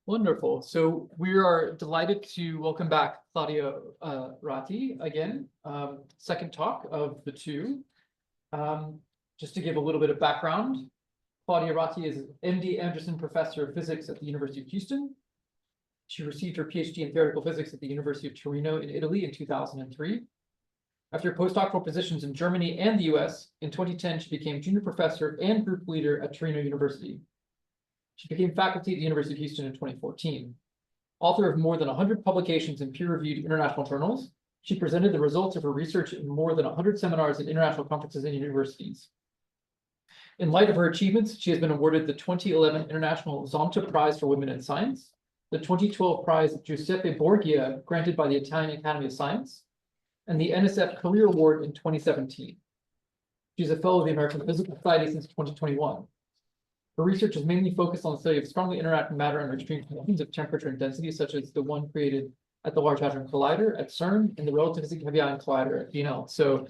Wonderful. So we are delighted to welcome back Claudia Ratti again, second talk of the two. Just to give a little bit of background, Claudia Ratti is MD Anderson Professor of Physics at the University of Houston. She received her PhD in theoretical physics at the University of Torino in Italy in 2003. After postdoctoral positions in Germany and the US, in 2010, she became junior professor and group leader at Torino University. She became faculty at the University of Houston in 2014. Author of more than 100 publications in peer-reviewed international journals, she presented the results of her research in more than 100 seminars at international conferences and universities. In light of her achievements, she has been awarded the 2011 International Zonta Prize for Women in Science, the 2012 prize Giuseppe Borgia granted by the Italian Academy of Science, and the NSF Career Award in 2017. She's a fellow of the American Physical Society since 2021. Her research is mainly focused on the study of strongly interacting matter under extreme conditions of temperature and density, such as the one created at the Large Hadron Collider at CERN and the Relativistic Heavy Ion Collider at BNL. So,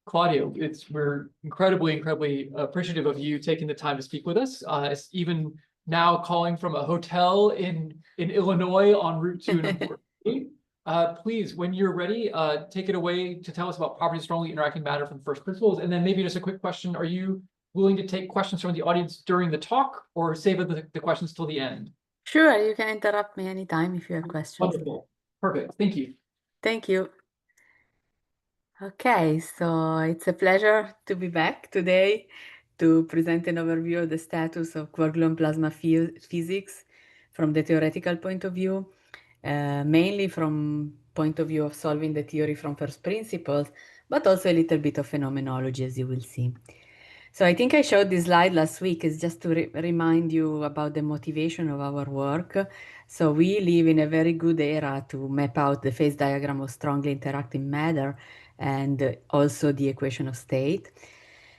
Claudia, we're incredibly appreciative of you taking the time to speak with us. Even now calling from a hotel in Illinois en route to an important meeting. Please, when you're ready, take it away to tell us about properties of strongly interacting matter from first principles. And then maybe just a quick question. Are you willing to take questions from the audience during the talk or save the questions till the end? Sure, you can interrupt me anytime if you have questions. Wonderful. Perfect. Thank you. Thank you. Okay, so it's a pleasure to be back today to present an overview of the status of quark-gluon plasma physics from the theoretical point of view, mainly from point of view of solving the theory from first principles, but also a little bit of phenomenology, as you will see. So I think I showed this slide last week is just to remind you about the motivation of our work. So we live in a very good era to map out the phase diagram of strongly interacting matter and also the equation of state.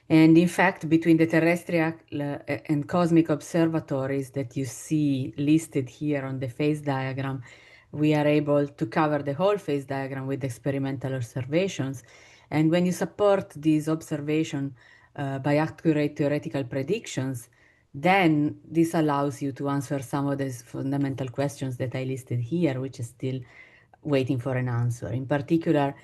And in fact, between the terrestrial and cosmic observatories that you see listed here on the phase diagram, we are able to cover the whole phase diagram with experimental observations. And when you support these observations by accurate theoretical predictions, then this allows you to answer some of these fundamental questions that I listed here, which is still waiting for an answer. In particular,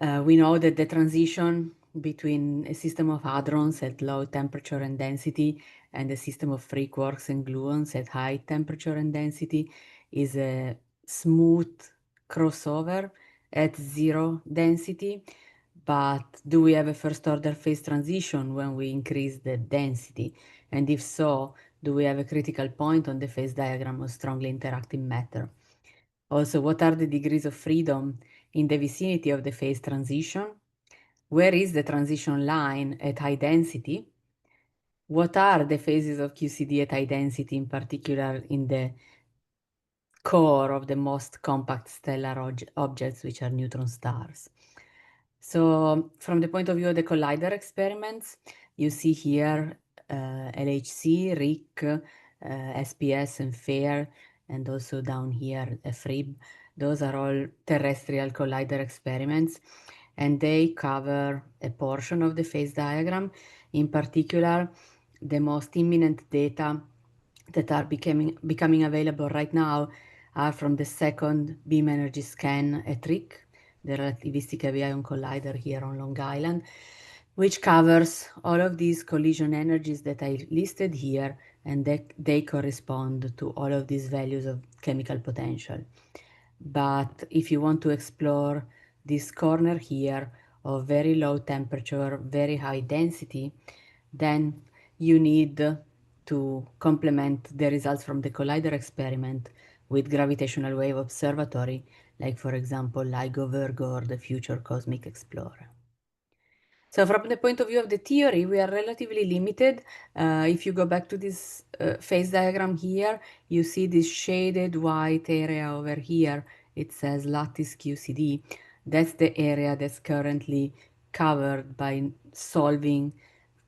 we know that the transition between a system of hadrons at low temperature and density and a system of free quarks and gluons at high temperature and density is a smooth crossover at zero density. But do we have a first order phase transition when we increase the density? And if so, do we have a critical point on the phase diagram of strongly interacting matter? Also, what are the degrees of freedom in the vicinity of the phase transition? Where is the transition line at high density? What are the phases of QCD at high density, in particular in the core of the most compact stellar objects, which are neutron stars? So from the point of view of the collider experiments, you see here LHC, RIC, SPS, and FAIR, and also down here FRIB. Those are all terrestrial collider experiments, and they cover a portion of the phase diagram. In particular, the most imminent data that are becoming available right now are from the second beam energy scan at RIC, the Relativistic Heavy Ion Collider here on Long Island, which covers all of these collision energies that I listed here, and they correspond to all of these values of chemical potential. But if you want to explore this corner here of very low temperature, very high density, then you need to complement the results from the collider experiment with gravitational wave observatory, like for example LIGO Virgo or the Future Cosmic Explorer. So from the point of view of the theory, we are relatively limited. If you go back to this phase diagram here, you see this shaded white area over here. It says Lattice QCD. That's the area that's currently covered by solving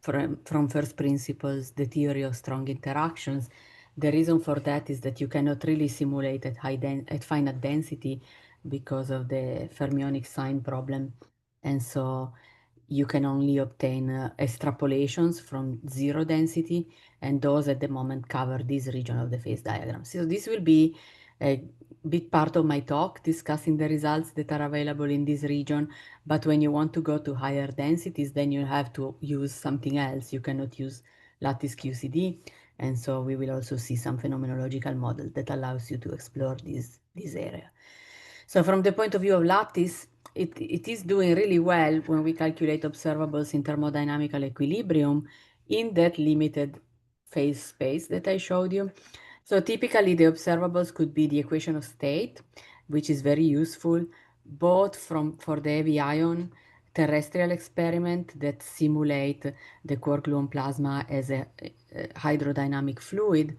from first principles the theory of strong interactions. The reason for that is that you cannot really simulate at finite density because of the fermionic sign problem. And so you can only obtain extrapolations from zero density, and those at the moment cover this region of the phase diagram. So this will be a big part of my talk, discussing the results that are available in this region. But when you want to go to higher densities, then you have to use something else. You cannot use lattice QCD. And so we will also see some phenomenological model that allows you to explore this area. So from the point of view of lattice, it is doing really well when we calculate observables in thermodynamical equilibrium in that limited phase space that I showed you. So typically the observables could be the equation of state, which is very useful both for the heavy ion terrestrial experiment that simulate the quark-gluon plasma as a hydrodynamic fluid,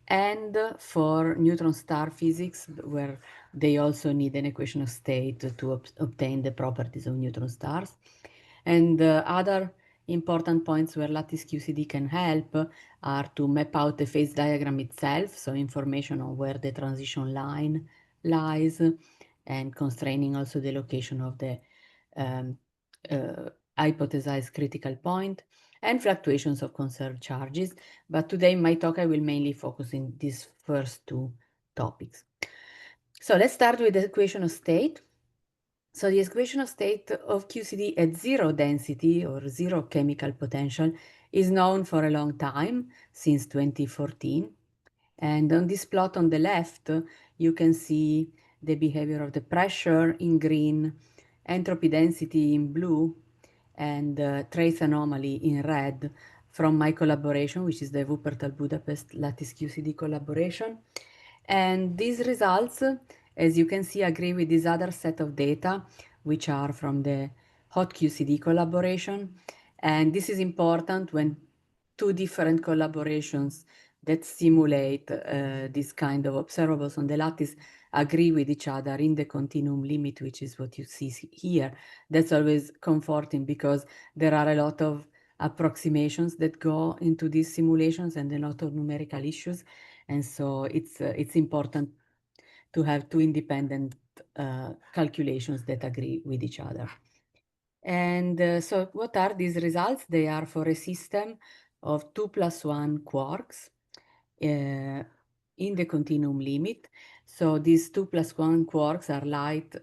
and for neutron star physics, where they also need an equation of state to obtain the properties of neutron stars. And other important points where lattice QCD can help are to map out the phase diagram itself, so information on where the transition line lies, and constraining also the location of the hypothesized critical point, and fluctuations of conserved charges. But today in my talk, I will mainly focus in these first two topics. So let's start with the equation of state. So the equation of state of QCD at zero density or zero chemical potential is known for a long time, since 2014. And on this plot on the left, you can see the behavior of the pressure in green, entropy density in blue, and trace anomaly in red from my collaboration, which is the Wuppertal-Budapest Lattice QCD collaboration. And these results, as you can see, agree with this other set of data, which are from the hot QCD collaboration. And this is important when two different collaborations that simulate this kind of observables on the lattice agree with each other in the continuum limit, which is what you see here. That's always comforting because there are a lot of approximations that go into these simulations and a lot of numerical issues. And so it's important to have two independent calculations that agree with each other. And so what are these results? They are for a system of 2+1 quarks in the continuum limit. So these 2+1 quarks are light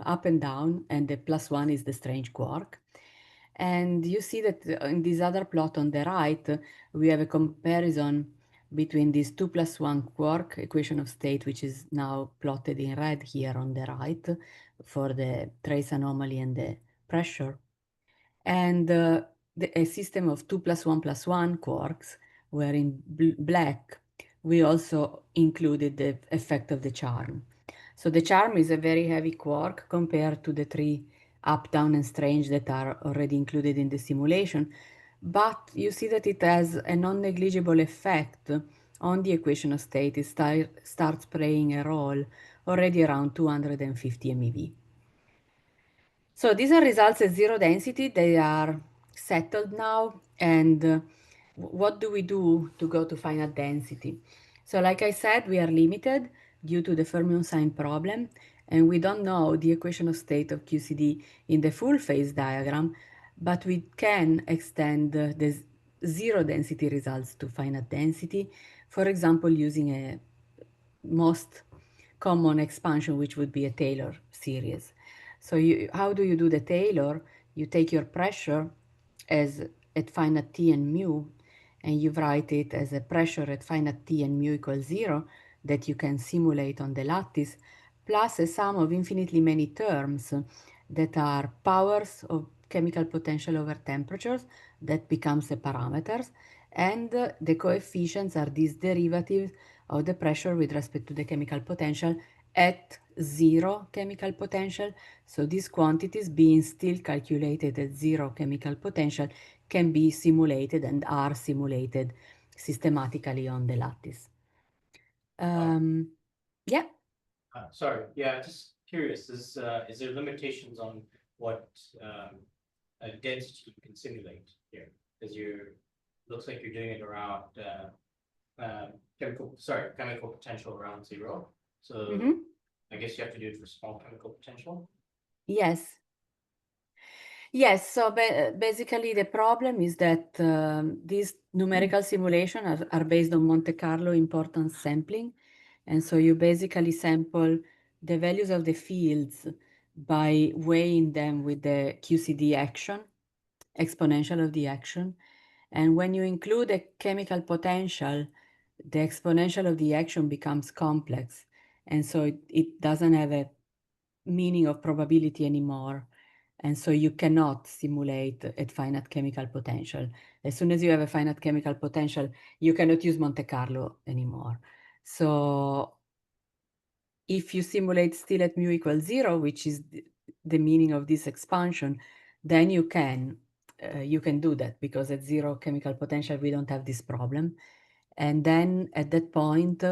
up and down, and the +1 is the strange quark. And you see that in this other plot on the right, we have a comparison between this 2+1 quark equation of state, which is now plotted in red here on the right for the trace anomaly and the pressure, and a system of 2+1+1 quarks, where in black we also included the effect of the charm. So the charm is a very heavy quark compared to the three up, down, and strange that are already included in the simulation, but you see that it has a non-negligible effect on the equation of state. It starts playing a role already around 250 MeV. So these are results at zero density. They are settled now. And what do we do to go to finite density? So like I said, we are limited due to the fermion sign problem, and we don't know the equation of state of QCD in the full phase diagram, but we can extend the zero density results to finite density, for example, using a most common expansion, which would be a Taylor series. So how do you do the Taylor? You take your pressure as at finite T and mu, and you write it as a pressure at finite T and mu equals 0 that you can simulate on the lattice, plus a sum of infinitely many terms that are powers of chemical potential over temperatures that becomes the parameters, and the coefficients are these derivatives of the pressure with respect to the chemical potential at zero chemical potential. So these quantities, being still calculated at zero chemical potential, can be simulated and are simulated systematically on the lattice. Yeah. Sorry, yeah, just curious, is there limitations on what density you can simulate here? Because looks like you're doing it around chemical potential around 0. So I guess you have to do it for small chemical potential. Yes. Yes, so basically the problem is that these numerical simulations are based on Monte Carlo importance sampling. And so you basically sample the values of the fields by weighing them with the QCD action, exponential of the action. And when you include a chemical potential, the exponential of the action becomes complex. And so it doesn't have a meaning of probability anymore. And so you cannot simulate a finite chemical potential. As soon as you have a finite chemical potential, you cannot use Monte Carlo anymore. So if you simulate still at mu equals 0, which is the meaning of this expansion, then you can do that, because at 0 chemical potential, we don't have this problem. And then at that point,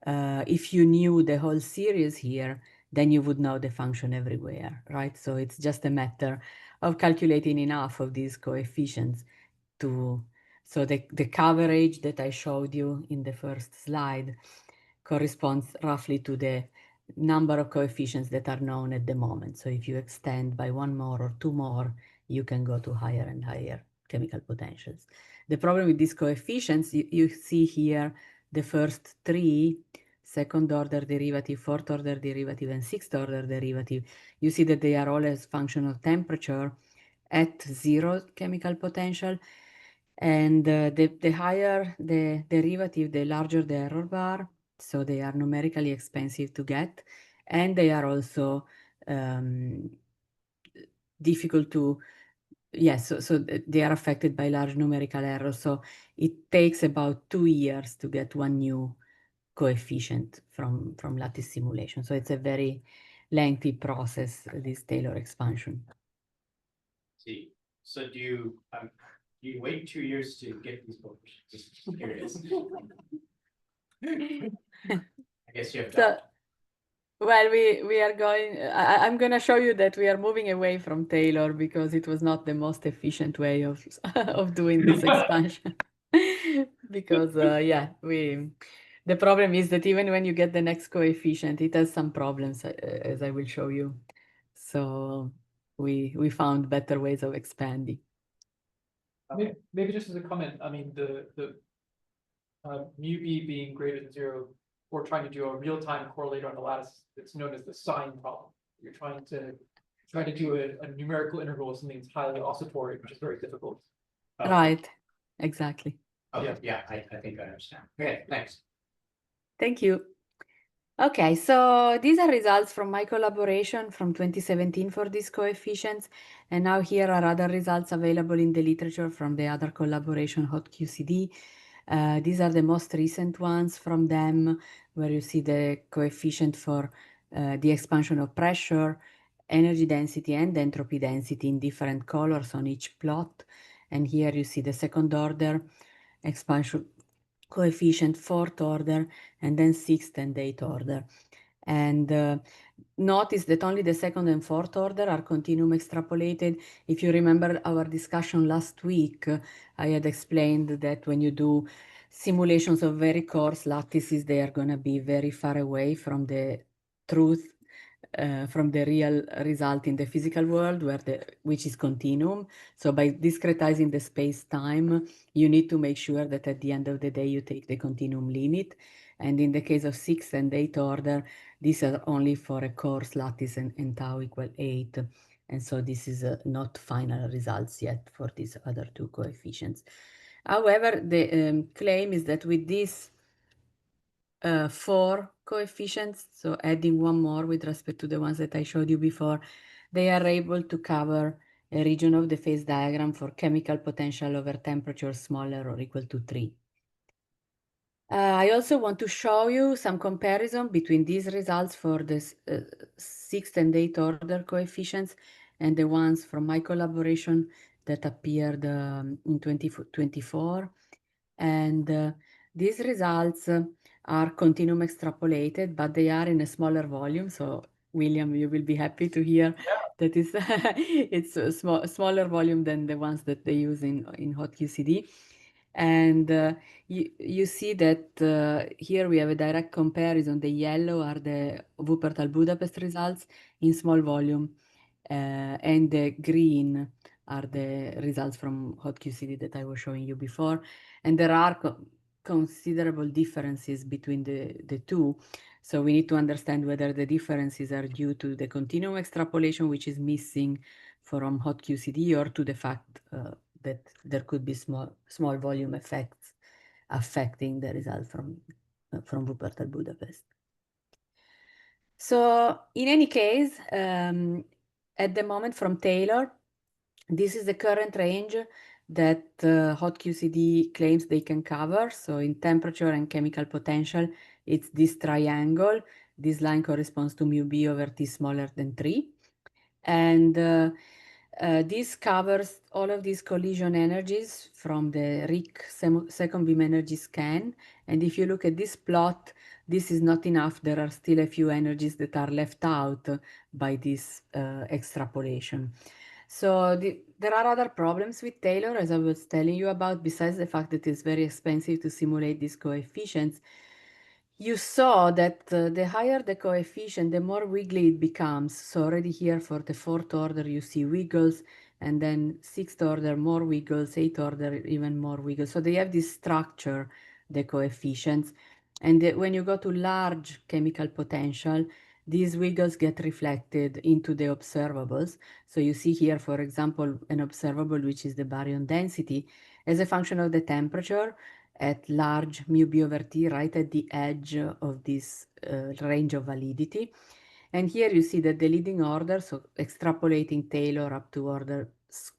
if you knew the whole series here, then you would know the function everywhere, right? So it's just a matter of calculating enough of these coefficients so the coverage that I showed you in the first slide corresponds roughly to the number of coefficients that are known at the moment. So if you extend by one more or two more, you can go to higher and higher chemical potentials. The problem with these coefficients, you see here the first three, second order derivative, fourth order derivative, and sixth order derivative. You see that they are all as function of temperature at 0 chemical potential. And the higher the derivative, the larger the error bar. So they are numerically expensive to get. And they are also difficult to, yes, so they are affected by large numerical errors. So it takes about 2 years to get one new coefficient from lattice simulation. So it's a very lengthy process, this Taylor expansion. See, so do you wait 2 years to get these coefficients? Just curious. I guess you have So, to. well, we are going, I'm going to show you that we are moving away from Taylor because it was not the most efficient way of of doing this expansion. Because yeah, the problem is that even when you get the next coefficient, it has some problems, as I will show you. So we found better ways of expanding. Maybe just as a comment, I mean, the mu b being greater than 0, or trying to do a real-time correlator on the lattice, it's known as the sign problem. You're trying to do a numerical interval of something that's highly oscillatory, which is very difficult. Right, exactly. Okay, yeah, I think I understand. Okay, thanks. Thank you. Okay, so these are results from my collaboration from 2017 for these coefficients. And now here are other results available in the literature from the other collaboration, Hot QCD. These are the most recent ones from them, where you see the coefficient for the expansion of pressure, energy density, and entropy density in different colors on each plot. And here you see the second order expansion coefficient, fourth order, and then sixth and eighth order. And notice that only the second and fourth order are continuum extrapolated. If you remember our discussion last week, I had explained that when you do simulations of very coarse lattices, they are going to be very far away from the truth, from the real result in the physical world, which is continuum. So by discretizing the space-time, you need to make sure that at the end of the day, you take the continuum limit. And in the case of sixth and eighth order, these are only for a coarse lattice and tau equal 8. And so this is not final results yet for these other two coefficients. However, the claim is that with these 4 coefficients, so adding one more with respect to the ones that I showed you before, they are able to cover a region of the phase diagram for chemical potential over temperature smaller or equal to 3. I also want to show you some comparison between these results for the 6th and 8th order coefficients and the ones from my collaboration that appeared in 2024. And these results are continuum extrapolated, but they are in a smaller volume. So William, you will be happy to hear that it's a smaller volume than the ones that they use in Hot QCD. And you see that here we have a direct comparison. The yellow are the Wuppertal Budapest results in small volume. and the green are the results from hot QCD that I was showing you before. And there are considerable differences between the two. So we need to understand whether the differences are due to the continuum extrapolation, which is missing from hot QCD, or to the fact that there could be small volume effects affecting the result from Wuppertal Budapest. So in any case, at the moment from Taylor, this is the current range that hot QCD claims they can cover. So in temperature and chemical potential, it's this triangle. This line corresponds to mu b over T smaller than 3. And this covers all of these collision energies from the RIC second beam energy scan. And if you look at this plot, this is not enough. There are still a few energies that are left out by this extrapolation. So there are other problems with Taylor, as I was telling you about, besides the fact that it's very expensive to simulate these coefficients. You saw that the higher the coefficient, the more wiggly it becomes. So already here for the 4th order, you see wiggles, and then 6th order, more wiggles, 8th order, even more wiggles. So they have this structure, the coefficients. And when you go to large chemical potential, these wiggles get reflected into the observables. So you see here, for example, an observable, which is the baryon density, as a function of the temperature at large mu b over T, right at the edge of this range of validity. And here you see that the leading order, so extrapolating Taylor up to order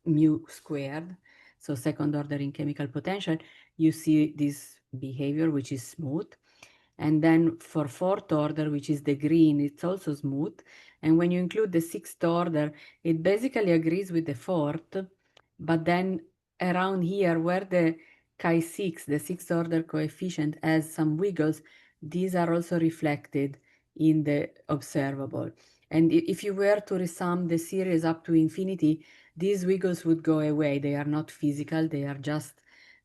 mu squared, so second order in chemical potential, you see this behavior, which is smooth. And then for 4th order, which is the green, it's also smooth. And when you include the 6th order, it basically agrees with the 4th. But then around here, where the chi6, the 6th order coefficient, has some wiggles, these are also reflected in the observable. And if you were to resum the series up to infinity, these wiggles would go away. They are not physical. They are just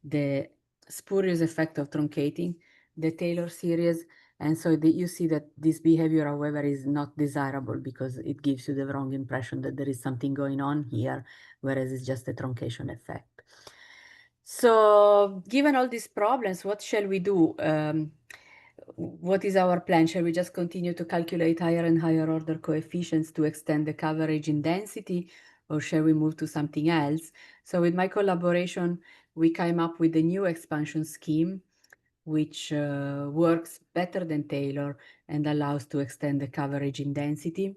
the spurious effect of truncating the Taylor series. And so you see that this behavior, however, is not desirable because it gives you the wrong impression that there is something going on here, whereas it's just a truncation effect. So given all these problems, what shall we do? What is our plan? Shall we just continue to calculate higher and higher order coefficients to extend the coverage in density, or shall we move to something else? So with my collaboration, we came up with a new expansion scheme, which works better than Taylor and allows to extend the coverage in density.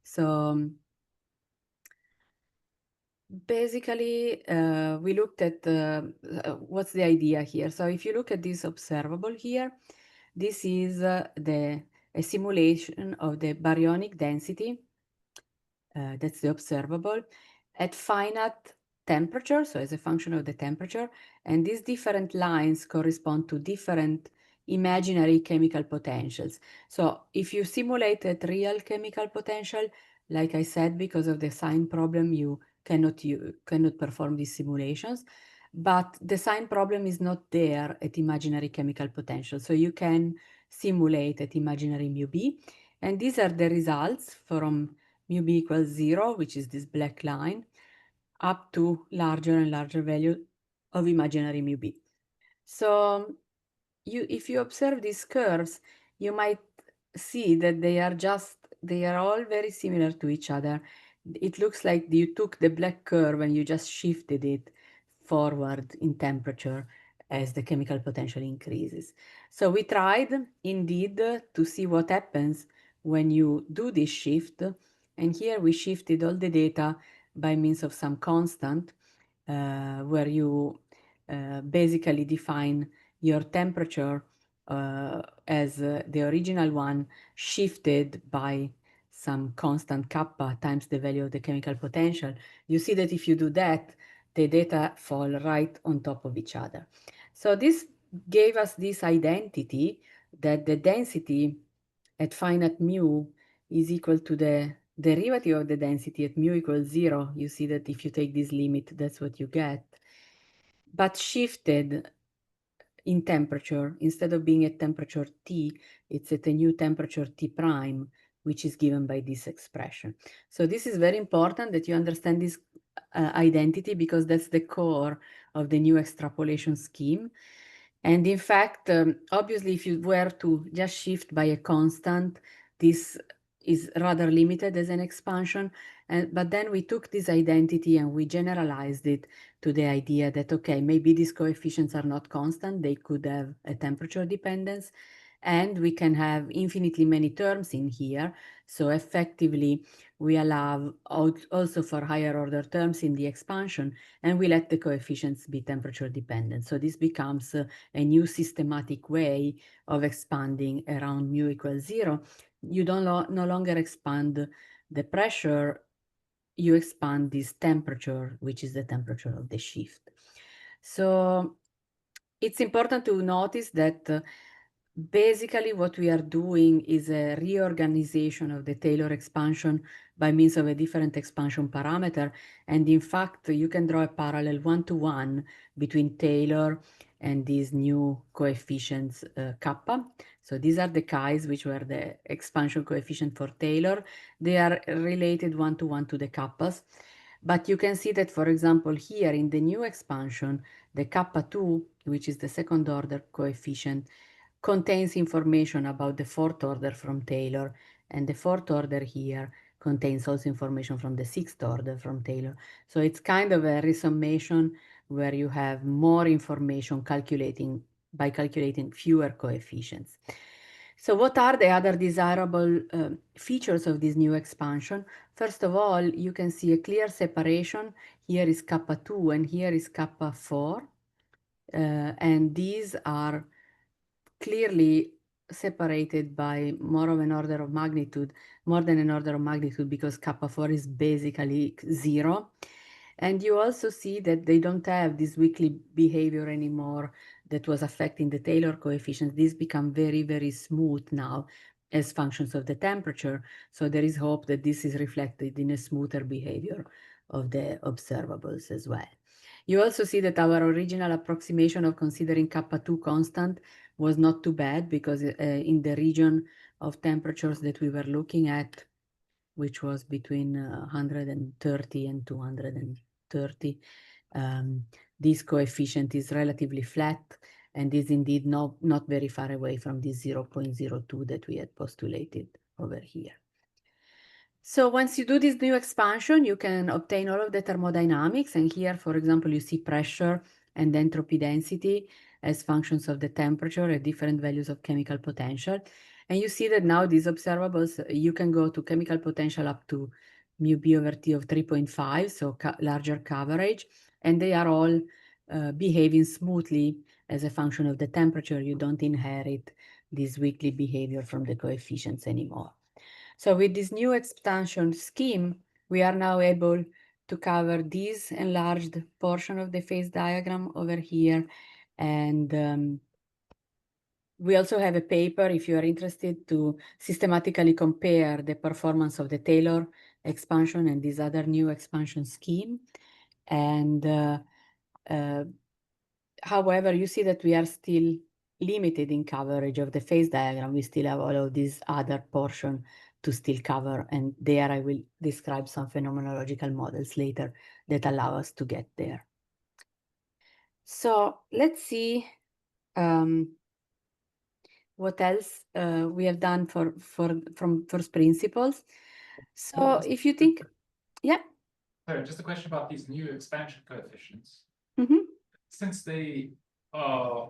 So basically, we looked at what's the idea here. So if you look at this observable here, this is a simulation of the baryonic density. That's the observable at finite temperature, so as a function of the temperature. And these different lines correspond to different imaginary chemical potentials. So if you simulate at real chemical potential, like I said, because of the sign problem, you cannot perform these simulations. But the sign problem is not there at imaginary chemical potential. So you can simulate at imaginary mu b. And these are the results from mu b equals 0, which is this black line, up to larger and larger value of imaginary mu b. So if you observe these curves, you might see that they are all very similar to each other. It looks like you took the black curve and you just shifted it forward in temperature as the chemical potential increases. So we tried indeed to see what happens when you do this shift. And here we shifted all the data by means of some constant where you basically define your temperature as the original one shifted by some constant kappa times the value of the chemical potential. You see that if you do that, the data fall right on top of each other. So this gave us this identity that the density at finite mu is equal to the derivative of the density at mu equals 0. You see that if you take this limit, that's what you get. But shifted in temperature, instead of being at temperature T, it's at a new temperature T prime, which is given by this expression. So this is very important that you understand this identity, because that's the core of the new extrapolation scheme. And in fact, obviously, if you were to just shift by a constant, this is rather limited as an expansion. But then we took this identity and we generalized it to the idea that, okay, maybe these coefficients are not constant. They could have a temperature dependence. And we can have infinitely many terms in here. So effectively, we allow also for higher order terms in the expansion, and we let the coefficients be temperature dependent. So this becomes a new systematic way of expanding around mu equals 0. You don't no longer expand the pressure, you expand this temperature, which is the temperature of the shift. So it's important to notice that basically what we are doing is a reorganization of the Taylor expansion by means of a different expansion parameter. And in fact, you can draw a parallel one-to-one between Taylor and these new coefficients kappa. So these are the chi's, which were the expansion coefficient for Taylor. They are related one-to-one to the kappas. But you can see that, for example, here in the new expansion, the kappa 2, which is the second order coefficient, contains information about the fourth order from Taylor, and the fourth order here contains also information from the sixth order from Taylor. So it's kind of a resummation where you have more information by calculating fewer coefficients. So what are the other desirable features of this new expansion? First of all, you can see a clear separation. Here is kappa 2 and here is kappa 4. And these are clearly separated by more than an order of magnitude, because kappa 4 is basically 0. And you also see that they don't have this weakly behavior anymore that was affecting the Taylor coefficients. These become very, very smooth now as functions of the temperature. So there is hope that this is reflected in a smoother behavior of the observables as well. You also see that our original approximation of considering kappa 2 constant was not too bad, because in the region of temperatures that we were looking at, which was between 130 and 230, this coefficient is relatively flat and is indeed not very far away from this 0.02 that we had postulated over here. So once you do this new expansion, you can obtain all of the thermodynamics. And here, for example, you see pressure and entropy density as functions of the temperature at different values of chemical potential. And you see that now these observables, you can go to chemical potential up to mu b over t of 3.5, so larger coverage, and they are all behaving smoothly as a function of the temperature. You don't inherit this weakly behavior from the coefficients anymore. So with this new expansion scheme, we are now able to cover this enlarged portion of the phase diagram over here. And we also have a paper, if you are interested, to systematically compare the performance of the Taylor expansion and this other new expansion scheme. And however, you see that we are still limited in coverage of the phase diagram. We still have all of this other portion to still cover, and there I will describe some phenomenological models later that allow us to get there. So let's see what else we have done from first principles. So if you think, yeah. Sorry, just a question about these new expansion coefficients. Mm-hmm. Since they are,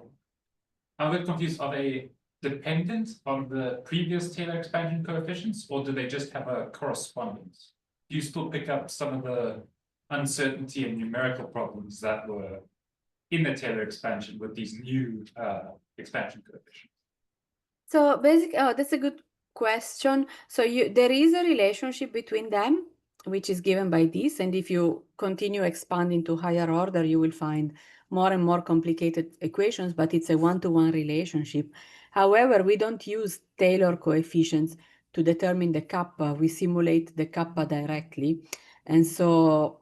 I'm a bit confused, are they dependent on the previous Taylor expansion coefficients, or do they just have a correspondence? Do you still pick up some of the uncertainty and numerical problems that were in the Taylor expansion with these new expansion coefficients? So basically, that's a good question. So there is a relationship between them, which is given by this. And if you continue expanding to higher order, you will find more and more complicated equations, but it's a one-to-one relationship. However, we don't use Taylor coefficients to determine the kappa. We simulate the kappa directly. And so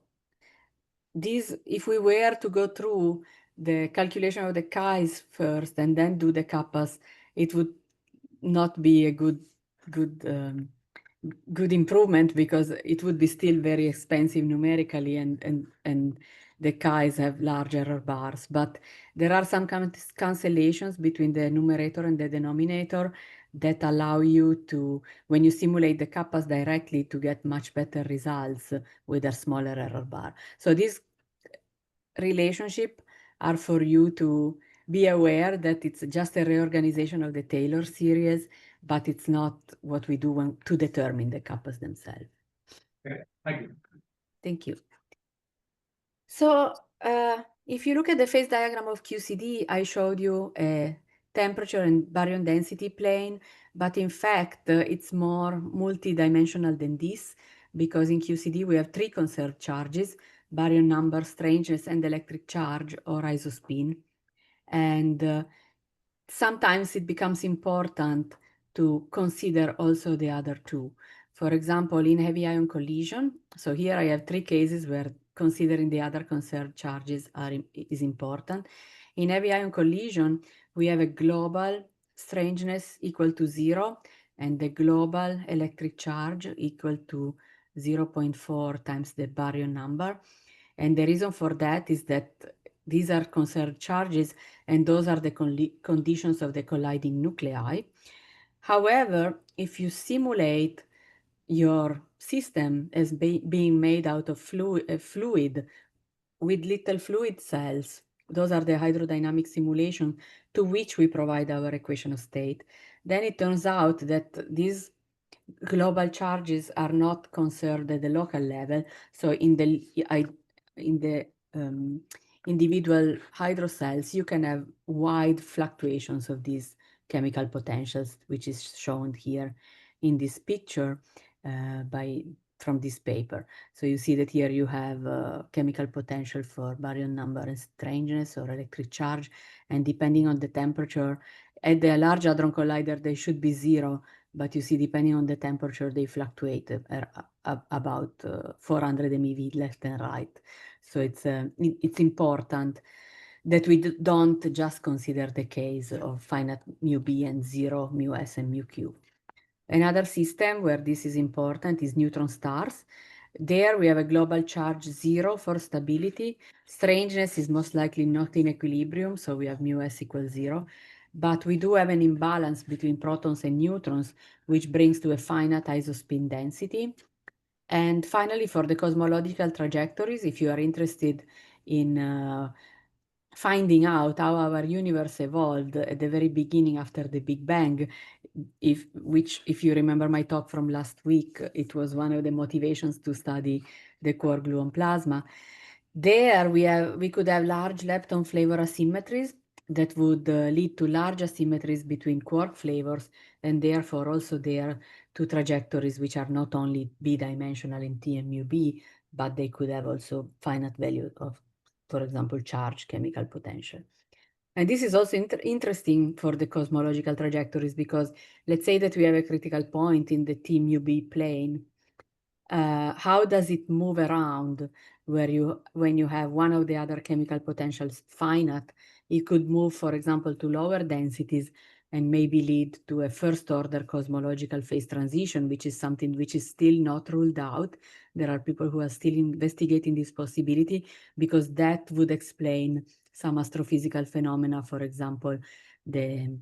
this, if we were to go through the calculation of the chi's first and then do the kappas, it would not be a good good improvement because it would be still very expensive numerically and the Chi's have large error bars. But there are some cancellations between the numerator and the denominator that allow you to, when you simulate the kappas directly, to get much better results with a smaller error bar. So these relationships are for you to be aware that it's just a reorganization of the Taylor series, but it's not what we do to determine the kappas themselves. Okay, thank you. Thank you. So if you look at the phase diagram of QCD, I showed you a temperature and baryon density plane, but in fact, it's more multidimensional than this, because in QCD we have three conserved charges: baryon number, strangeness, and electric charge, or isospin. And sometimes it becomes important to consider also the other two. For example, in heavy ion collision, so here I have three cases where considering the other conserved charges is important. In heavy ion collision, we have a global strangeness equal to 0 and the global electric charge equal to 0.4 times the baryon number. And the reason for that is that these are conserved charges, and those are the conditions of the colliding nuclei. However, if you simulate your system as being made out of fluid with little fluid cells, those are the hydrodynamic simulation to which we provide our equation of state, then it turns out that these global charges are not conserved at the local level. So in the individual hydrocells, you can have wide fluctuations of these chemical potentials, which is shown here in this picture from this paper. So you see that here you have chemical potential for baryon number and strangeness or electric charge, and depending on the temperature, at the Large Hadron Collider, they should be 0, but you see, depending on the temperature, they fluctuate about 400 MeV left and right. So it's important that we don't just consider the case of finite mu B and 0 mu S and mu Q. Another system where this is important is neutron stars. There we have a global charge 0 for stability. Strangeness is most likely not in equilibrium, so we have mu S equals 0. But we do have an imbalance between protons and neutrons, which brings to a finite isospin density. And finally, for the cosmological trajectories, if you are interested in finding out how our universe evolved at the very beginning after the Big Bang, if you remember my talk from last week, it was one of the motivations to study the quark-gluon plasma. There we could have large lepton flavor asymmetries that would lead to large asymmetries between quark flavors, and therefore also there two trajectories which are not only b-dimensional in T and mu B, but they could have also finite value of, for example, charge chemical potential. And this is also interesting for the cosmological trajectories, because let's say that we have a critical point in the T mu B plane. How does it move around when you have one of the other chemical potentials finite? It could move, for example, to lower densities and maybe lead to a first order cosmological phase transition, which is something which is still not ruled out. There are people who are still investigating this possibility, because that would explain some astrophysical phenomena, for example, the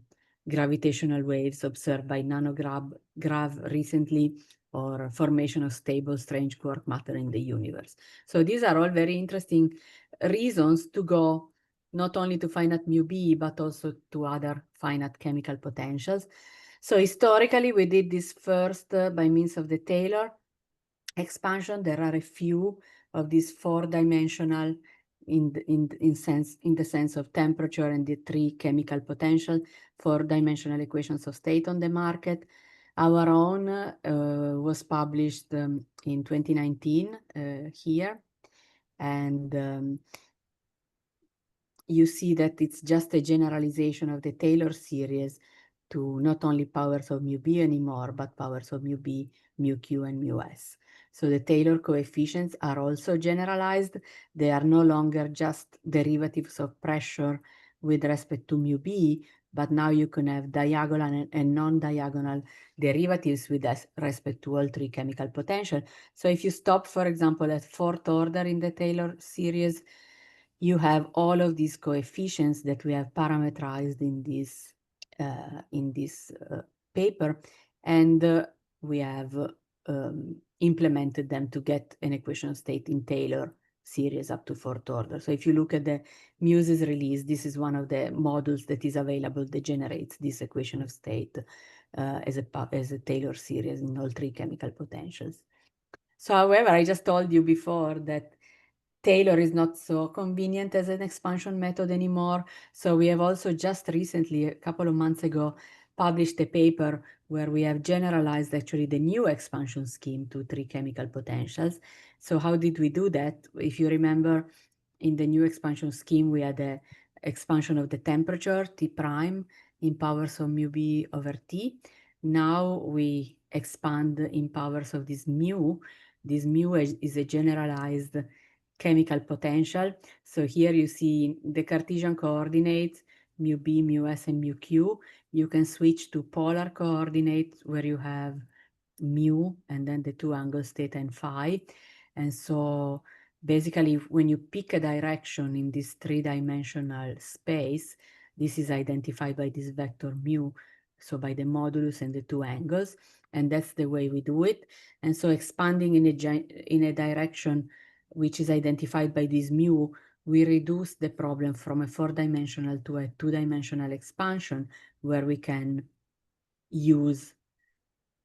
gravitational waves observed by nanograv recently, or formation of stable strange quark matter in the universe. So these are all very interesting reasons to go not only to finite mu B, but also to other finite chemical potentials. So historically, we did this first by means of the Taylor expansion. There are a few of these four-dimensional in the sense of temperature and the three chemical potential, four-dimensional equations of state on the market. Our own was published in 2019 here, and you see that it's just a generalization of the Taylor series to not only powers of mu B anymore, but powers of mu B, mu Q, and mu S. So the Taylor coefficients are also generalized. They are no longer just derivatives of pressure with respect to mu B, but now you can have diagonal and non-diagonal derivatives with respect to all three chemical potential. So if you stop, for example, at fourth order in the Taylor series, you have all of these coefficients that we have parameterized in this paper, and we have implemented them to get an equation of state in Taylor series up to fourth order. So if you look at the Muses release, this is one of the modules that is available that generates this equation of state as a Taylor series in all three chemical potentials. So however, I just told you before that Taylor is not so convenient as an expansion method anymore. So we have also just recently, a couple of months ago, published a paper where we have generalized actually the new expansion scheme to three chemical potentials. So how did we do that? If you remember, in the new expansion scheme, we had the expansion of the temperature, T prime, in powers of mu b over T. Now we expand in powers of this mu. This mu is a generalized chemical potential. So here you see the Cartesian coordinates, mu b, mu s, and mu q. You can switch to polar coordinates where you have mu and then the two angles theta and phi. And so basically when you pick a direction in this three-dimensional space, this is identified by this vector mu, so by the modulus and the two angles, and that's the way we do it. And so expanding in a direction which is identified by this mu, we reduce the problem from a four-dimensional to a two-dimensional expansion where we can use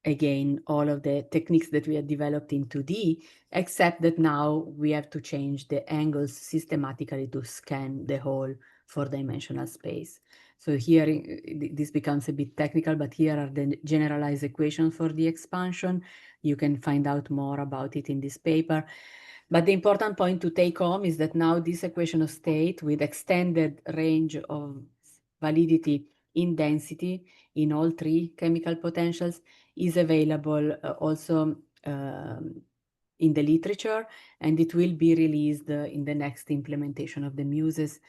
again all of the techniques that we had developed in 2D, except that now we have to change the angles systematically to scan the whole four-dimensional space. So here this becomes a bit technical, but here are the generalized equations for the expansion. You can find out more about it in this paper. But the important point to take home is that now this equation of state with extended range of validity in density in all three chemical potentials is available also in the literature, and it will be released in the next implementation of the Muses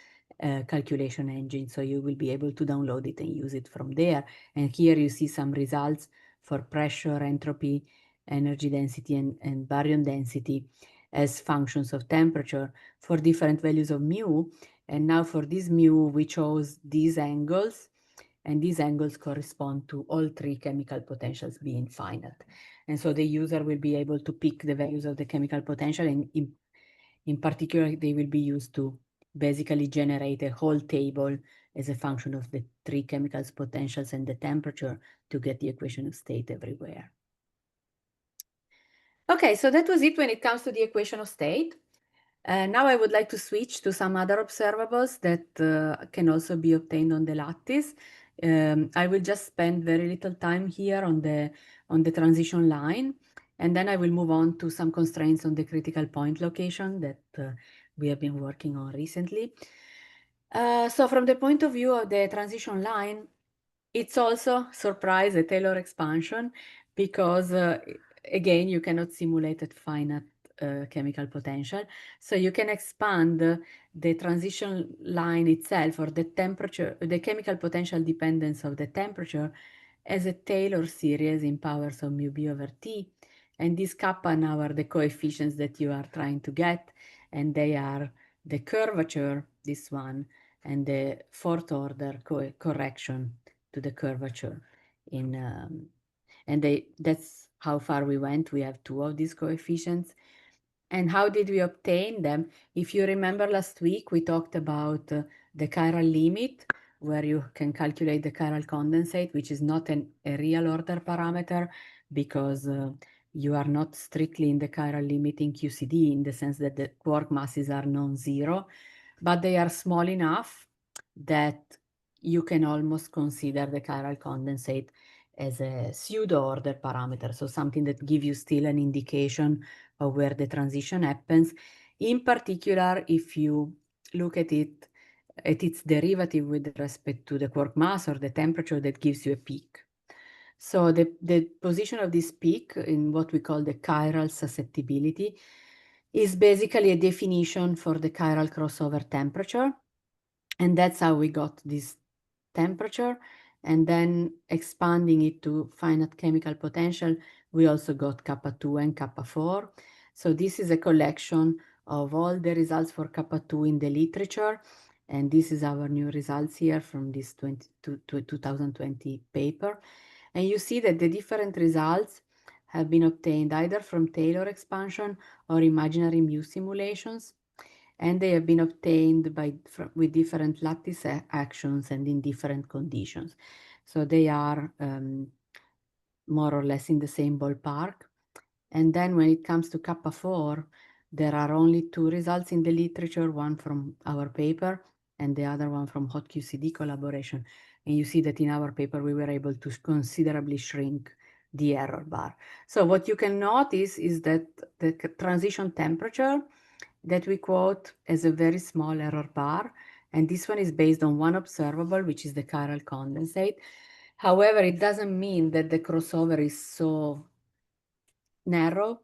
calculation engine. So you will be able to download it and use it from there. And here you see some results for pressure, entropy, energy density, and baryon density as functions of temperature for different values of mu. And now for this mu, we chose these angles, and these angles correspond to all three chemical potentials being finite. And so the user will be able to pick the values of the chemical potential, and in particular, they will be used to basically generate a whole table as a function of the three chemicals potentials and the temperature to get the equation of state everywhere. Okay, so that was it when it comes to the equation of state. Now I would like to switch to some other observables that can also be obtained on the lattice. I will just spend very little time here on the transition line, and then I will move on to some constraints on the critical point location that we have been working on recently. So from the point of view of the transition line, it's also, surprise, a Taylor expansion, because again, you cannot simulate at finite chemical potential. So you can expand the transition line itself, or the temperature, the chemical potential dependence of the temperature, as a Taylor series in powers of mu b over T. And these kappa now are the coefficients that you are trying to get, and they are the curvature, this one, and the fourth order correction to the curvature in and that's how far we went. We have two of these coefficients. And how did we obtain them? If you remember last week, we talked about the chiral limit, where you can calculate the chiral condensate, which is not a real order parameter, because you are not strictly in the chiral limit in QCD, in the sense that the quark masses are non-zero, but they are small enough that you can almost consider the chiral condensate as a pseudo-order parameter, so something that gives you still an indication of where the transition happens. In particular, if you look at it at its derivative with respect to the quark mass or the temperature, that gives you a peak. So the position of this peak in what we call the chiral susceptibility is basically a definition for the chiral crossover temperature. And that's how we got this temperature, and then expanding it to finite chemical potential, we also got kappa 2 and kappa 4. So this is a collection of all the results for kappa 2 in the literature, and this is our new results here from this 2020 paper. And you see that the different results have been obtained either from Taylor expansion or imaginary mu simulations, and they have been obtained with different lattice actions and in different conditions. So they are more or less in the same ballpark. And then when it comes to kappa 4, there are only 2 results in the literature, one from our paper and the other one from hot QCD collaboration. And you see that in our paper, we were able to considerably shrink the error bar. So what you can notice is that the transition temperature that we quote as a very small error bar, and this one is based on one observable, which is the chiral condensate. However, it doesn't mean that the crossover is so narrow,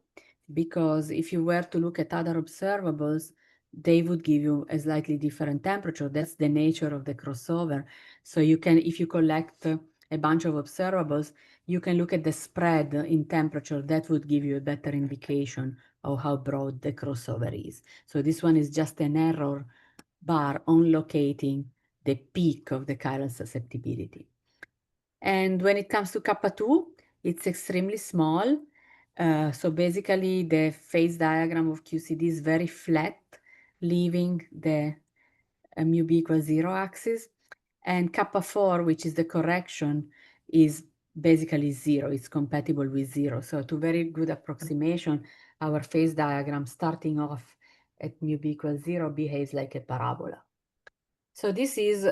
because if you were to look at other observables, they would give you a slightly different temperature. That's the nature of the crossover. So you can, if you collect a bunch of observables, you can look at the spread in temperature. That would give you a better indication of how broad the crossover is. So this one is just an error bar on locating the peak of the chiral susceptibility. And when it comes to kappa 2, it's extremely small. So basically the phase diagram of QCD is very flat, leaving the mu b equals 0 axis. And kappa 4, which is the correction, is basically 0. It's compatible with 0. So to very good approximation, our phase diagram starting off at mu b equals 0 behaves like a parabola. So this is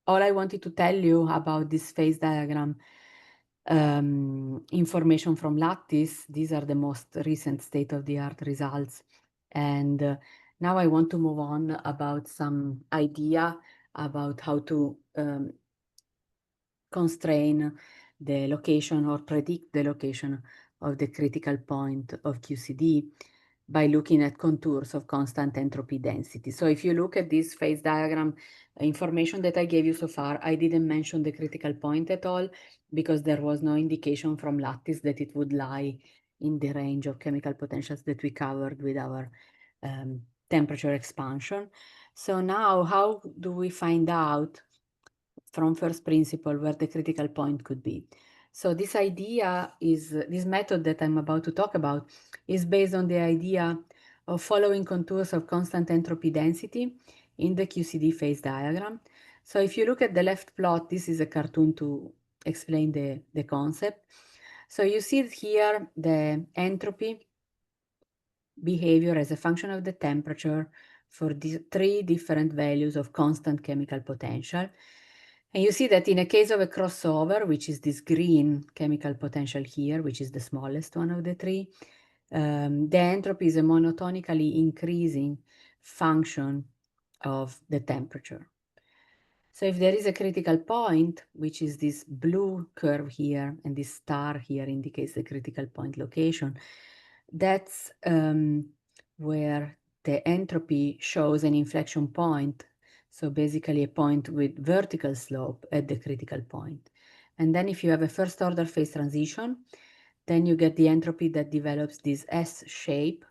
all I wanted to tell you about this phase diagram information from Lattice. These are the most recent state-of-the-art results. And now I want to move on about some idea about how to constrain the location or predict the location of the critical point of QCD by looking at contours of constant entropy density. So if you look at this phase diagram information that I gave you so far, I didn't mention the critical point at all because there was no indication from Lattice that it would lie in the range of chemical potentials that we covered with our temperature expansion. So now how do we find out from first principle where the critical point could be? So this idea is, this method that I'm about to talk about is based on the idea of following contours of constant entropy density in the QCD phase diagram. So if you look at the left plot, this is a cartoon to explain the concept. So you see here the entropy behavior as a function of the temperature for the 3 different values of constant chemical potential. And you see that in a case of a crossover, which is this green chemical potential here, which is the smallest one of the 3, the entropy is a monotonically increasing function of the temperature. So if there is a critical point, which is this blue curve here, and this star here indicates the critical point location, that's where the entropy shows an inflection point. So basically a point with vertical slope at the critical point. And then if you have a first order phase transition, then you get the entropy that develops this S-shape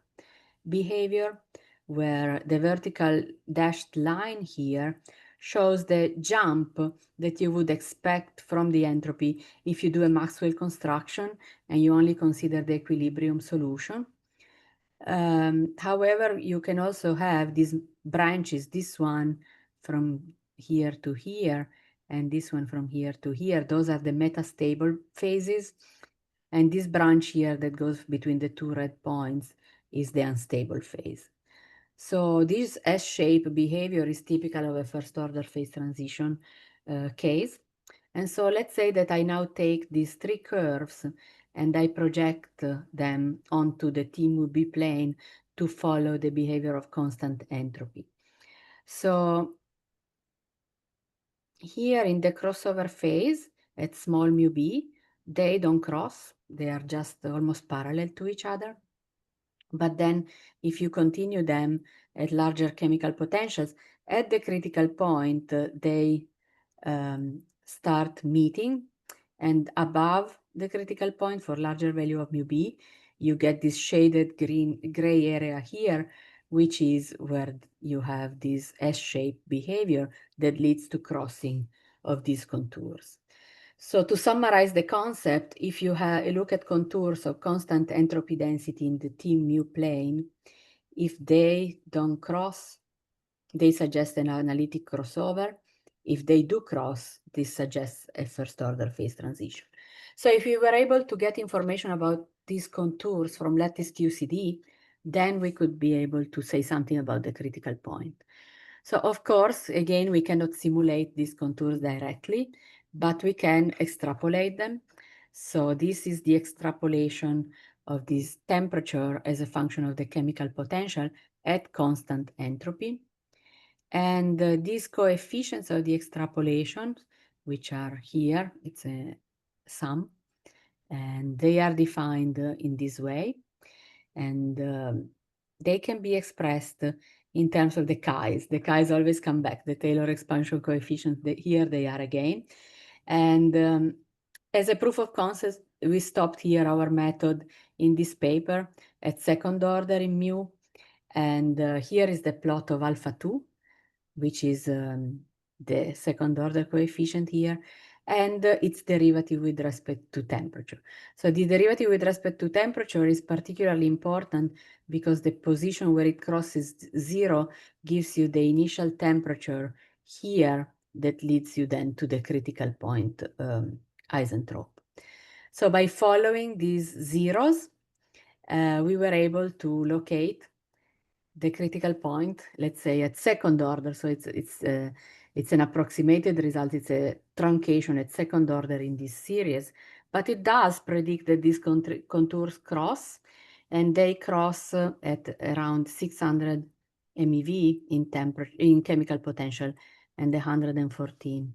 behavior, where the vertical dashed line here shows the jump that you would expect from the entropy if you do a Maxwell construction and you only consider the equilibrium solution. However, you can also have these branches, this one from here to here, and this one from here to here. Those are the metastable phases. And this branch here that goes between the 2 red points is the unstable phase. So this S-shape behavior is typical of a first order phase transition case. And so let's say that I now take these 3 curves and I project them onto the T mu B plane to follow the behavior of constant entropy. So here in the crossover phase at small mu b, they don't cross. They are just almost parallel to each other. But then if you continue them at larger chemical potentials, at the critical point, they start meeting, and above the critical point for larger value of mu b, you get this shaded gray area here, which is where you have this S-shaped behavior that leads to crossing of these contours. So to summarize the concept, if you look at contours of constant entropy density in the T mu plane, if they don't cross, they suggest an analytic crossover. If they do cross, this suggests a first-order phase transition. So if we were able to get information about these contours from Lattice QCD, then we could be able to say something about the critical point. So of course, again, we cannot simulate these contours directly, but we can extrapolate them. So this is the extrapolation of this temperature as a function of the chemical potential at constant entropy. And these coefficients of the extrapolation, which are here, it's a sum, and they are defined in this way. And they can be expressed in terms of the chi's. The chi's always come back, the Taylor expansion coefficients, here they are again. And as a proof of concept, we stopped here our method in this paper at second order in mu. And here is the plot of alpha 2, which is the second order coefficient here, and its derivative with respect to temperature. So the derivative with respect to temperature is particularly important because the position where it crosses 0 gives you the initial temperature here that leads you then to the critical point isentrope. So by following these zeros, we were able to locate the critical point, let's say at second order. So it's an approximated result. It's a truncation at second order in this series, but it does predict that these contours cross, and they cross at around 600 MeV in chemical potential and 114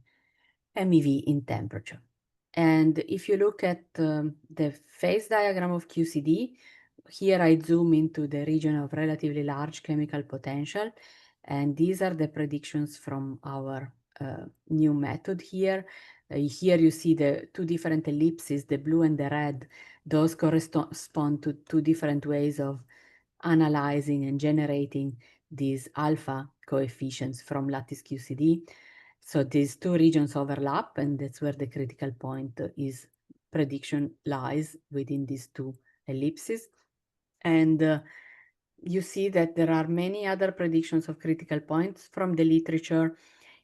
MeV in temperature. And if you look at the phase diagram of QCD, here I zoom into the region of relatively large chemical potential, and these are the predictions from our new method here. Here you see the two different ellipses, the blue and the red. Those correspond to two different ways of analyzing and generating these alpha coefficients from Lattice QCD. So these two regions overlap, and that's where the critical point is prediction lies within these two ellipses. And you see that there are many other predictions of critical points from the literature.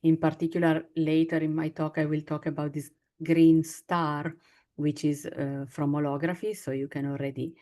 In particular, later in my talk, I will talk about this green star, which is from holography. So you can already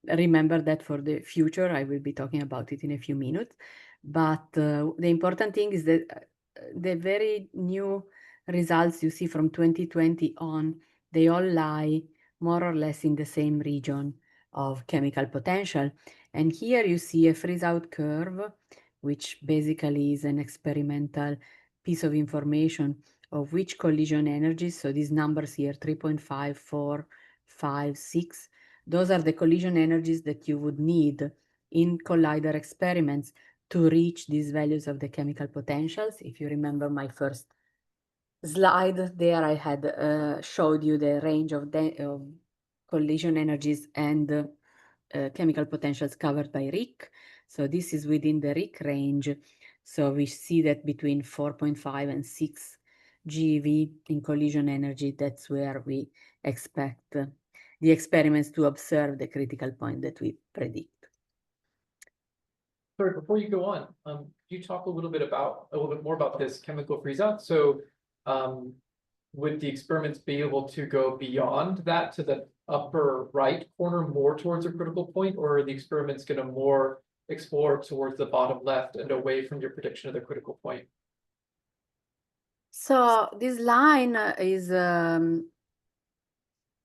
remember that for the future. I will be talking about it in a few minutes. But the important thing is that the very new results you see from 2020 on, they all lie more or less in the same region of chemical potential. And here you see a freeze-out curve, which basically is an experimental piece of information of which collision energies, so these numbers here, 3.5, 4, 5, 6, those are the collision energies that you would need in collider experiments to reach these values of the chemical potentials. If you remember my first slide there, I had showed you the range of collision energies and chemical potentials covered by RIC. So this is within the RIC range. So we see that between 4.5 and 6 GeV in collision energy, that's where we expect the experiments to observe the critical point that we predict. Sorry, before you go on, could you talk a little bit more about this chemical freeze out? So would the experiments be able to go beyond that to the upper right corner, more towards a critical point, or are the experiments going to more explore towards the bottom left and away from your prediction of the critical point? So this line is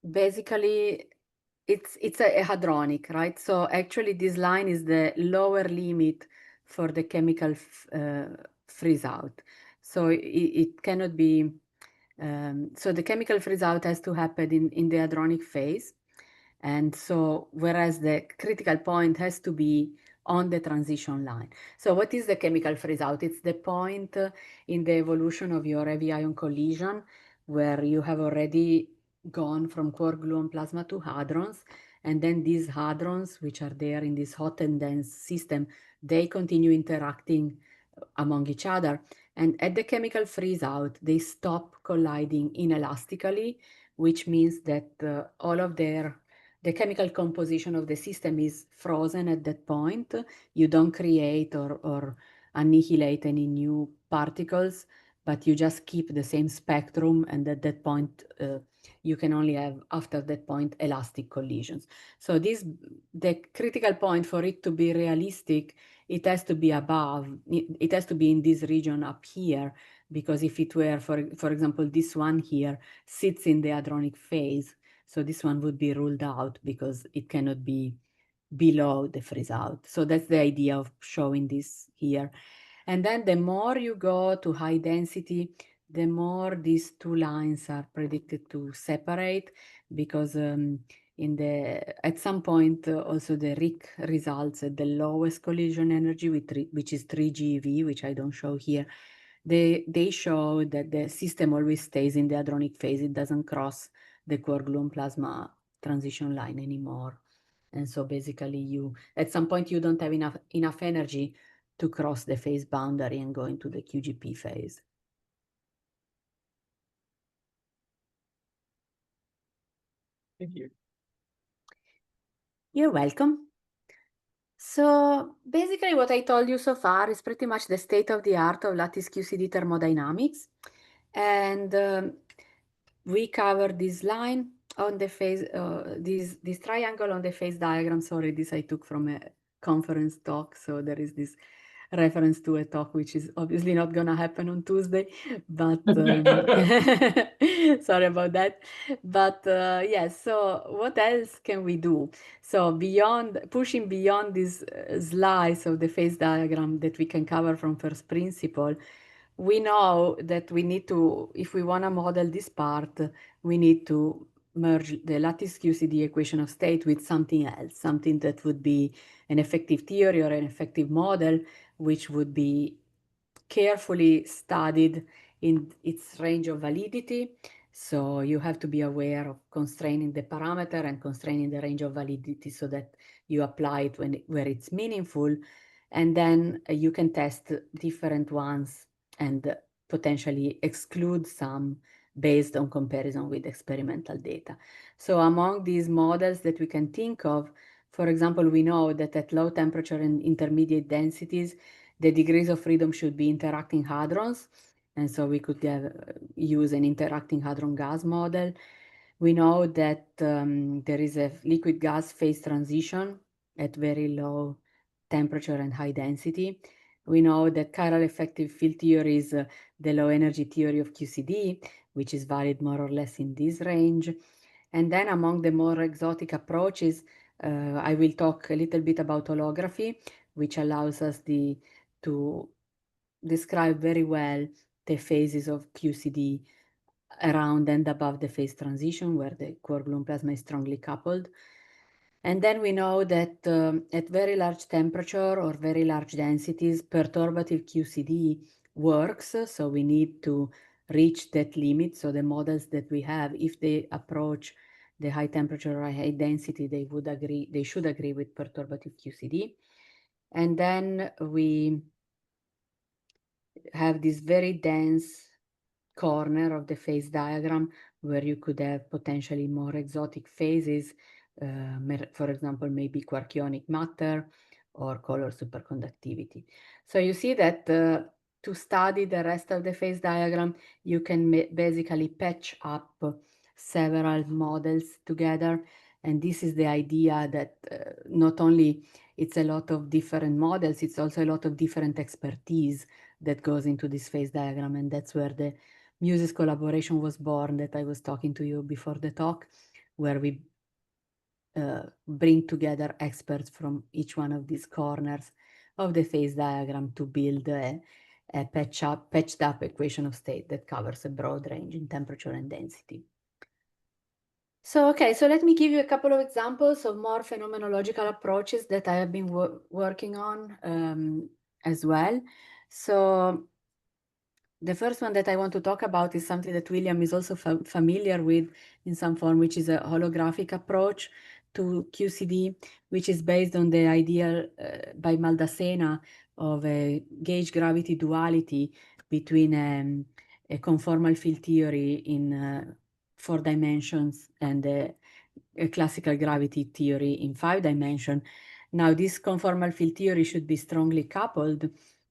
basically it's a hadronic, right? So actually this line is the lower limit for the chemical freeze out. So it cannot be, so the chemical freeze out has to happen in the hadronic phase. And so whereas the critical point has to be on the transition line. So what is the chemical freeze out? It's the point in the evolution of your heavy ion collision where you have already gone from quark-gluon plasma to hadrons, and then these hadrons, which are there in this hot and dense system, they continue interacting among each other. And at the chemical freeze out, they stop colliding inelastically, which means that all of the chemical composition of the system is frozen at that point. You don't create or annihilate any new particles, but you just keep the same spectrum, and at that point, you can only have, after that point, elastic collisions. So the critical point for it to be realistic, it has to be above, it has to be in this region up here, because if it were, for example, this one here sits in the hadronic phase, so this one would be ruled out because it cannot be below the freeze out. So that's the idea of showing this here. And then the more you go to high density, the more these two lines are predicted to separate, because at some point also the RIC results at the lowest collision energy, which is 3 GeV, which I don't show here. They show that the system always stays in the hadronic phase. It doesn't cross the quark-gluon plasma transition line anymore. And so basically at some point you don't have enough energy to cross the phase boundary and go into the QGP phase. Thank you. You're welcome. So basically what I told you so far is pretty much the state of the art of lattice QCD thermodynamics. And we covered this line on the phase, this triangle on the phase diagram. Sorry, this I took from a conference talk. So there is this reference to a talk which is obviously not going to happen on Tuesday, but sorry about that. But yes, so what else can we do? So pushing beyond this slice of the phase diagram that we can cover from first principle, we know that we need to, if we want to model this part, we need to merge the lattice QCD equation of state with something else, something that would be an effective theory or an effective model, which would be carefully studied in its range of validity. So you have to be aware of constraining the parameter and constraining the range of validity so that you apply it where it's meaningful. And then you can test different ones and potentially exclude some based on comparison with experimental data. So among these models that we can think of, for example, we know that at low temperature and intermediate densities, the degrees of freedom should be interacting hadrons. And so we could use an interacting hadron gas model. We know that there is a liquid gas phase transition at very low temperature and high density. We know that chiral effective field theory is the low energy theory of QCD, which is valid more or less in this range. And then among the more exotic approaches, I will talk a little bit about holography, which allows us to describe very well the phases of QCD around and above the phase transition, where the quark-gluon plasma is strongly coupled. And then we know that at very large temperature or very large densities, perturbative QCD works. So we need to reach that limit. So the models that we have, if they approach the high temperature or high density, they should agree with perturbative QCD. And then we have this very dense corner of the phase diagram where you could have potentially more exotic phases, for example, maybe quark-ionic matter or color superconductivity. So you see that to study the rest of the phase diagram, you can basically patch up several models together. And this is the idea that not only it's a lot of different models, it's also a lot of different expertise that goes into this phase diagram. And that's where the Muses collaboration was born that I was talking to you before the talk, where we bring together experts from each one of these corners of the phase diagram to build a patched up equation of state that covers a broad range in temperature and density. So, okay, so let me give you a couple of examples of more phenomenological approaches that I have been working on as well. So the first one that I want to talk about is something that William is also familiar with in some form, which is a holographic approach to QCD, which is based on the idea by Maldacena of a gauge gravity duality between a conformal field theory in 4 dimensions and a classical gravity theory in 5 dimensions. Now, this conformal field theory should be strongly coupled.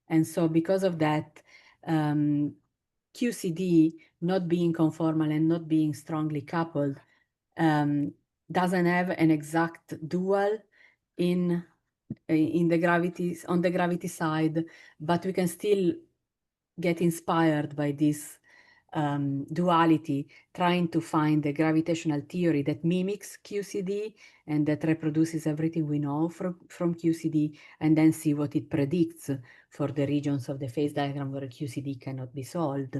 And so because of that, QCD not being conformal and not being strongly coupled doesn't have an exact dual in the gravity, on the gravity side, but we can still get inspired by this duality, trying to find a gravitational theory that mimics QCD and that reproduces everything we know from QCD, and then see what it predicts for the regions of the phase diagram where QCD cannot be solved.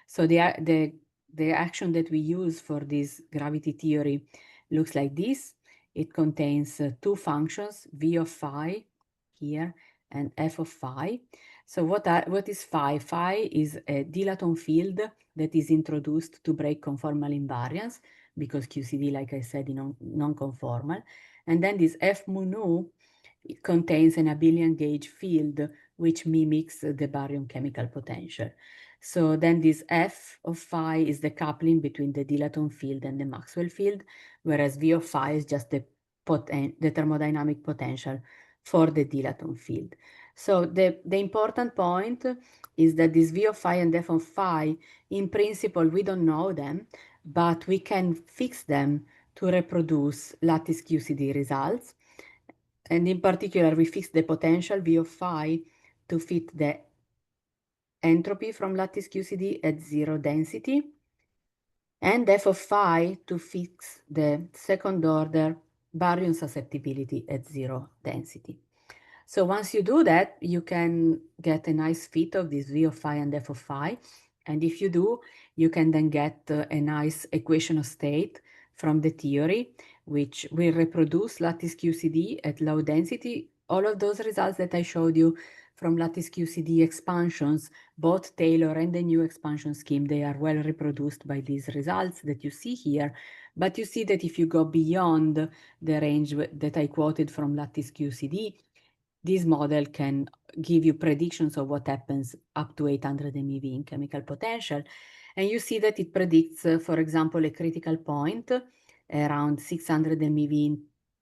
So the action that we use for this gravity theory looks like this. It contains 2 functions, v of phi here and f of phi. So what is phi? Phi is a dilaton field that is introduced to break conformal invariance, because QCD, like I said, is non-conformal. And then this f mu nu, it contains an abelian gauge field which mimics the baryon chemical potential. So then this f of phi is the coupling between the dilaton field and the Maxwell field, whereas v of phi is just the thermodynamic potential for the dilaton field. So the important point is that this v of phi and f of phi, in principle, we don't know them, but we can fix them to reproduce lattice QCD results. And in particular, we fix the potential v of phi to fit the entropy from lattice QCD at 0 density, and f of phi to fix the second order baryon susceptibility at 0 density. So once you do that, you can get a nice fit of this v of phi and f of phi. And if you do, you can then get a nice equation of state from the theory, which will reproduce lattice QCD at low density. All of those results that I showed you from lattice QCD expansions, both Taylor and the new expansion scheme, they are well reproduced by these results that you see here. But you see that if you go beyond the range that I quoted from lattice QCD, this model can give you predictions of what happens up to 800 MeV in chemical potential. And you see that it predicts, for example, a critical point around 600 MeV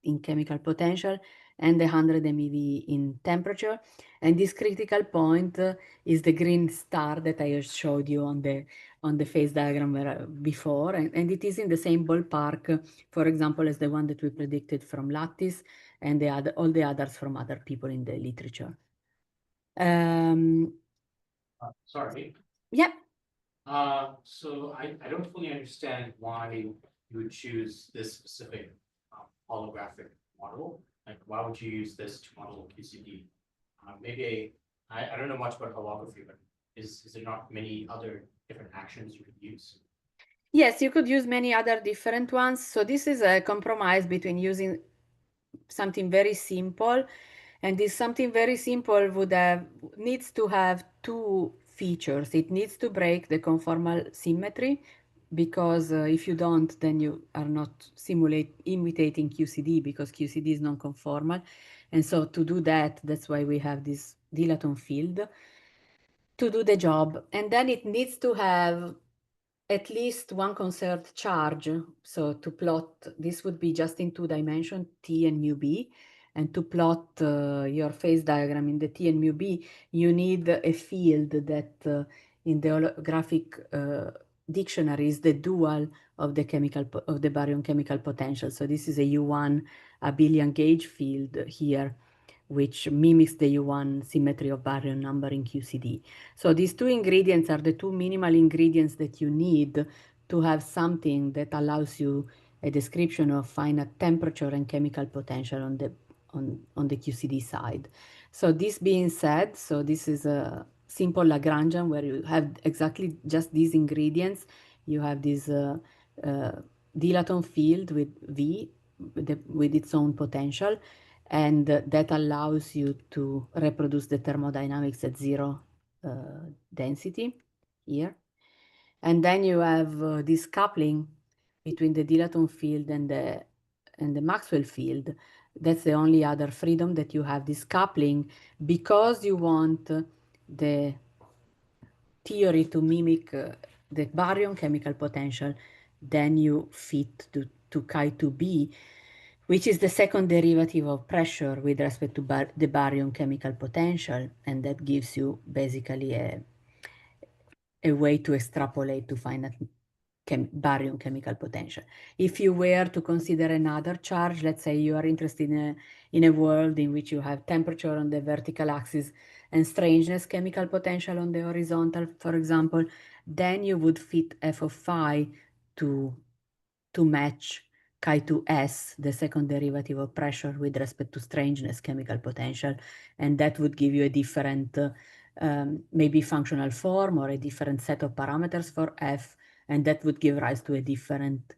in chemical potential and 100 MeV in temperature. And this critical point is the green star that I showed you on the phase diagram before. And it is in the same ballpark, for example, as the one that we predicted from lattice and all the others from other people in the literature. Sorry. Yeah. So I don't fully understand why you would choose this specific holographic model. Like, why would you use this to model QCD? Maybe I don't know much about holography, but is there not many other different actions you could use? Yes, you could use many other different ones. So this is a compromise between using something very simple, and this something very simple needs to have 2 features. It needs to break the conformal symmetry, because if you don't, then you are not imitating QCD, because QCD is non-conformal. And so to do that, that's why we have this dilaton field to do the job. And then it needs to have at least one conserved charge. So to plot, this would be just in 2 dimensions, T and mu B. And to plot your phase diagram in the T and mu B, you need a field that in the holographic dictionary is the dual of the baryon chemical potential. So this is a U1 abelian gauge field here, which mimics the U1 symmetry of baryon number in QCD. So these 2 ingredients are the 2 minimal ingredients that you need to have something that allows you a description of finite temperature and chemical potential on the QCD side. So this being said, so this is a simple Lagrangian where you have exactly just these ingredients. You have this dilaton field with V, with its own potential, and that allows you to reproduce the thermodynamics at zero density here. And then you have this coupling between the dilaton field and the Maxwell field. That's the only other freedom that you have, this coupling, because you want the theory to mimic the baryon chemical potential. Then you fit to chi2b, which is the second derivative of pressure with respect to the baryon chemical potential, and that gives you basically a way to extrapolate to finite baryon chemical potential. If you were to consider another charge, let's say you are interested in a world in which you have temperature on the vertical axis and strangeness chemical potential on the horizontal, for example, then you would fit f of phi to match chi2s, the second derivative of pressure with respect to strangeness chemical potential, and that would give you a different maybe functional form or a different set of parameters for f, and that would give rise to a different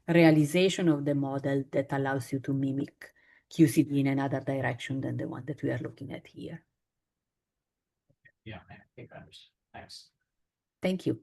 realization of the model that allows you to mimic QCD in another direction than the one that we are looking at here. Yeah, I think I understand. Thanks. Thank you.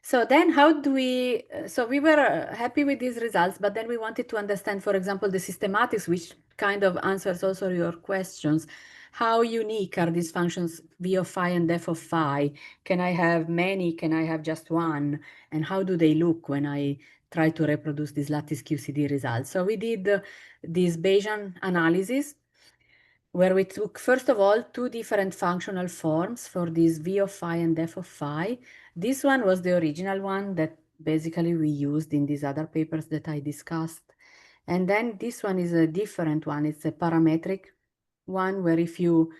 So then how do we, so we were happy with these results, but then we wanted to understand, for example, the systematics, which kind of answers also your questions. How unique are these functions V of phi and F of phi? Can I have many? Can I have just one? And how do they look when I try to reproduce these lattice QCD results? So we did this Bayesian analysis, where we took, first of all, two different functional forms for this V of phi and F of phi. This one was the original one that basically we used in these other papers that I discussed. And then this one is a different one. It's a parametric one where if you,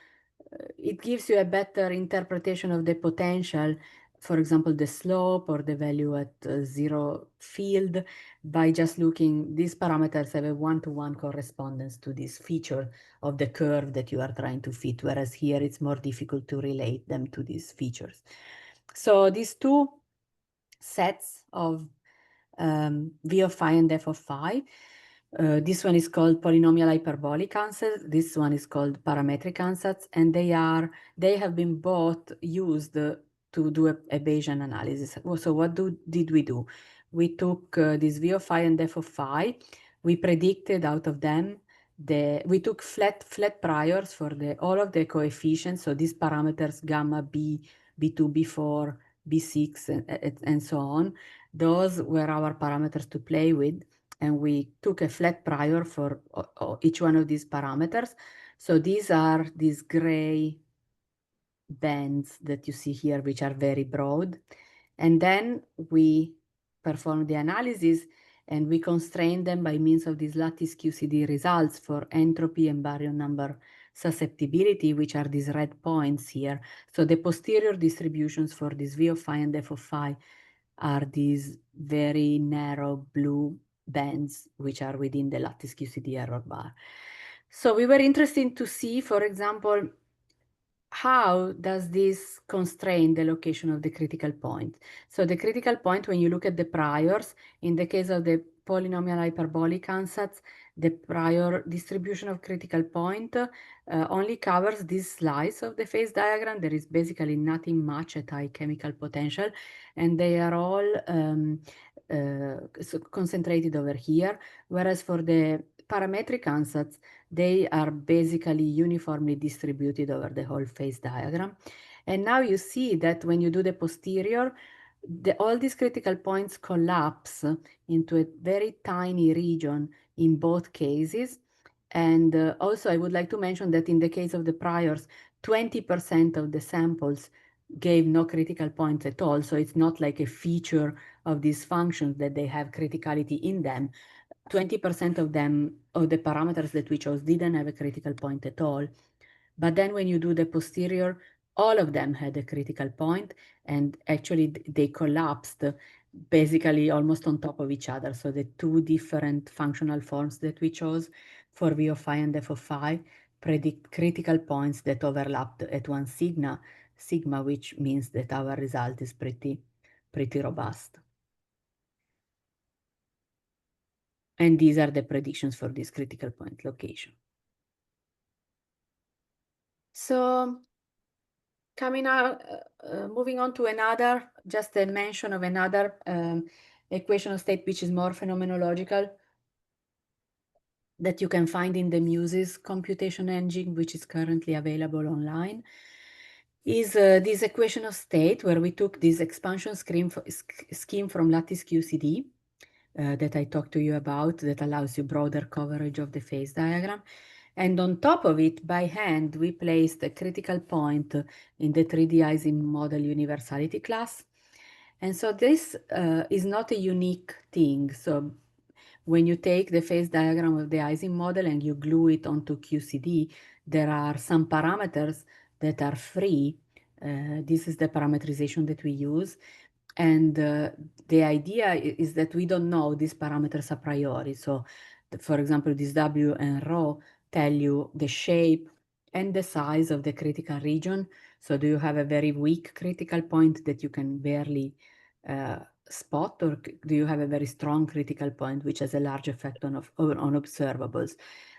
it gives you a better interpretation of the potential, for example, the slope or the value at zero field, by just looking, these parameters have a one-to-one correspondence to this feature of the curve that you are trying to fit, whereas here it's more difficult to relate them to these features. So these two sets of V of phi and F of phi, this one is called polynomial hyperbolic ansatz, this one is called parametric ansatz, and they have been both used to do a Bayesian analysis. So what did we do? We took this V of phi and F of phi, we predicted out of them, we took flat priors for all of the coefficients, so these parameters gamma, B, B2, B4, B6, and so on. Those were our parameters to play with, and we took a flat prior for each one of these parameters. So these are these gray bands that you see here, which are very broad. And then we performed the analysis and we constrained them by means of these lattice QCD results for entropy and baryon number susceptibility, which are these red points here. So the posterior distributions for this V of phi and F of phi are these very narrow blue bands, which are within the lattice QCD error bar. So we were interested to see, for example, how does this constrain the location of the critical point? So the critical point, when you look at the priors, in the case of the polynomial hyperbolic ansatz, the prior distribution of critical point only covers this slice of the phase diagram. There is basically nothing much at high chemical potential, and they are all concentrated over here, whereas for the parametric ansatz, they are basically uniformly distributed over the whole phase diagram. And now you see that when you do the posterior, all these critical points collapse into a very tiny region in both cases. And also I would like to mention that in the case of the priors, 20% of the samples gave no critical points at all. So it's not like a feature of these functions that they have criticality in them. 20% of them, of the parameters that we chose, didn't have a critical point at all. But then when you do the posterior, all of them had a critical point, and actually they collapsed basically almost on top of each other. So the two different functional forms that we chose for V of phi and F of phi predict critical points that overlapped at one sigma, which means that our result is pretty robust. And these are the predictions for this critical point location. So moving on to another, just a mention of another equation of state, which is more phenomenological, that you can find in the Muses computation engine, which is currently available online, is this equation of state, where we took this expansion scheme from Lattice QCD that I talked to you about, that allows you broader coverage of the phase diagram. And on top of it, by hand, we placed a critical point in the 3D Ising model universality class. And so this is not a unique thing. So when you take the phase diagram of the Ising model and you glue it onto QCD, there are some parameters that are free. This is the parameterization that we use. And the idea is that we don't know these parameters a priori. So, for example, this W and rho tell you the shape and the size of the critical region. So do you have a very weak critical point that you can barely spot, or do you have a very strong critical point which has a large effect on observables?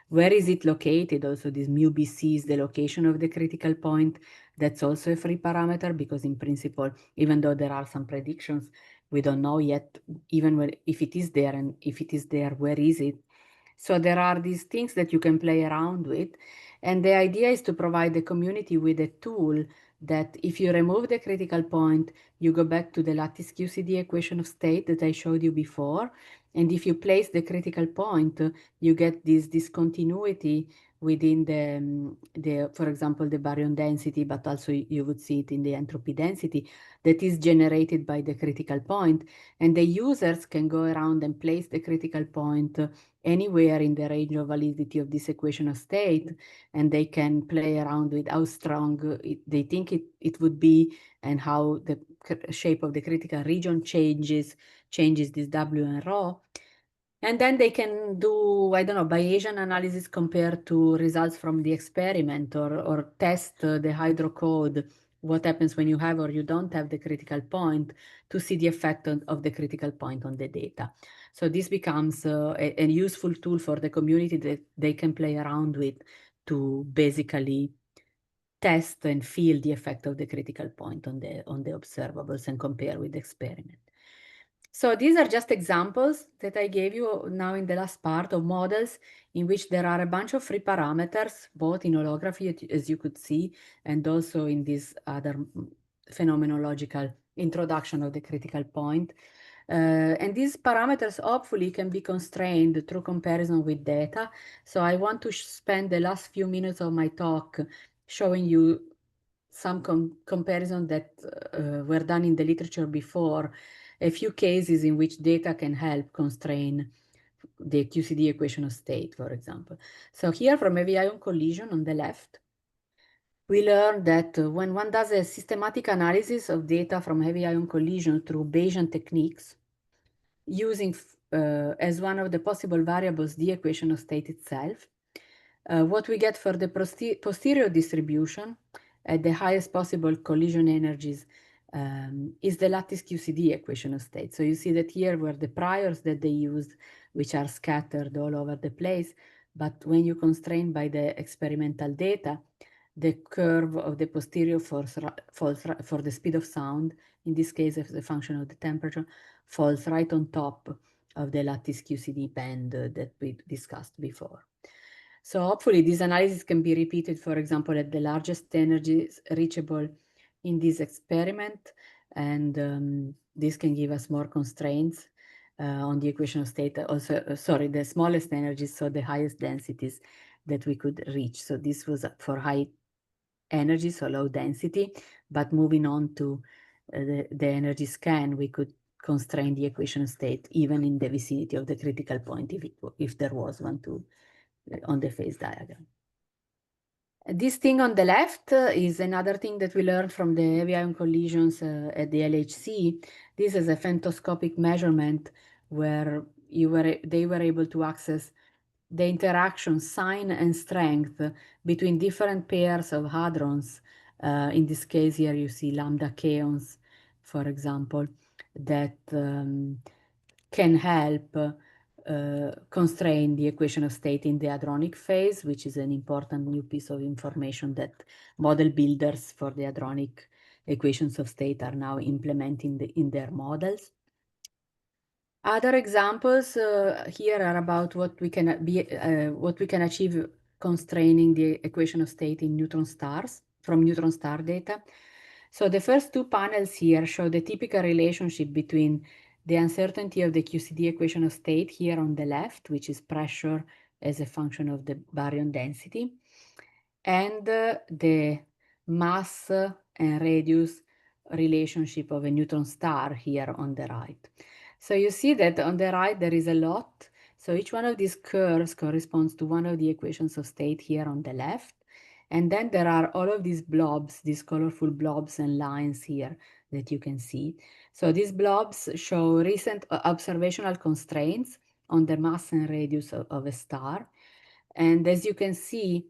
Where is it located? Also, this mu BC is the location of the critical point. That's also a free parameter, because in principle, even though there are some predictions, we don't know yet even if it is there, and if it is there, where is it? So there are these things that you can play around with. And the idea is to provide the community with a tool that if you remove the critical point, you go back to the Lattice QCD equation of state that I showed you before. And if you place the critical point, you get this discontinuity within the, for example, the baryon density, but also you would see it in the entropy density that is generated by the critical point. And the users can go around and place the critical point anywhere in the range of validity of this equation of state, and they can play around with how strong they think it would be, and how the shape of the critical region changes this W and rho. And then they can do, I don't know, Bayesian analysis compared to results from the experiment, or test the hydrocode, what happens when you have or you don't have the critical point, to see the effect of the critical point on the data. So this becomes a useful tool for the community that they can play around with to basically test and feel the effect of the critical point on the observables and compare with the experiment. So these are just examples that I gave you now in the last part of models in which there are a bunch of free parameters, both in holography, as you could see, and also in this other phenomenological introduction of the critical point. And these parameters hopefully can be constrained through comparison with data. So I want to spend the last few minutes of my talk showing you some comparison that were done in the literature before, a few cases in which data can help constrain the QCD equation of state, for example. So here from heavy ion collision on the left, we learned that when one does a systematic analysis of data from heavy ion collision through Bayesian techniques, using as one of the possible variables the equation of state itself, what we get for the posterior distribution at the highest possible collision energies is the Lattice QCD equation of state. So you see that here were the priors that they used, which are scattered all over the place. But when you constrain by the experimental data, the curve of the posterior falls for the speed of sound, in this case as a function of the temperature, falls right on top of the Lattice QCD band that we discussed before. So hopefully this analysis can be repeated, for example, at the largest energies reachable in this experiment. And this can give us more constraints on the equation of state. Also, sorry, the smallest energies, so the highest densities that we could reach. So this was for high energy, so low density. But moving on to the energy scan, we could constrain the equation of state even in the vicinity of the critical point, if there was one on the phase diagram. This thing on the left is another thing that we learned from the heavy ion collisions at the LHC. This is a femtoscopic measurement where they were able to access the interaction sign and strength between different pairs of hadrons. In this case here you see lambda kaons, for example, that can help constrain the equation of state in the hadronic phase, which is an important new piece of information that model builders for the hadronic equations of state are now implementing in their models. Other examples here are about what we can achieve constraining the equation of state in neutron stars from neutron star data. So the first two panels here show the typical relationship between the uncertainty of the QCD equation of state here on the left, which is pressure as a function of the baryon density, and the mass and radius relationship of a neutron star here on the right. So you see that on the right there is a lot. So each one of these curves corresponds to one of the equations of state here on the left. And then there are all of these blobs, these colorful blobs and lines here that you can see. So these blobs show recent observational constraints on the mass and radius of a star. And as you can see,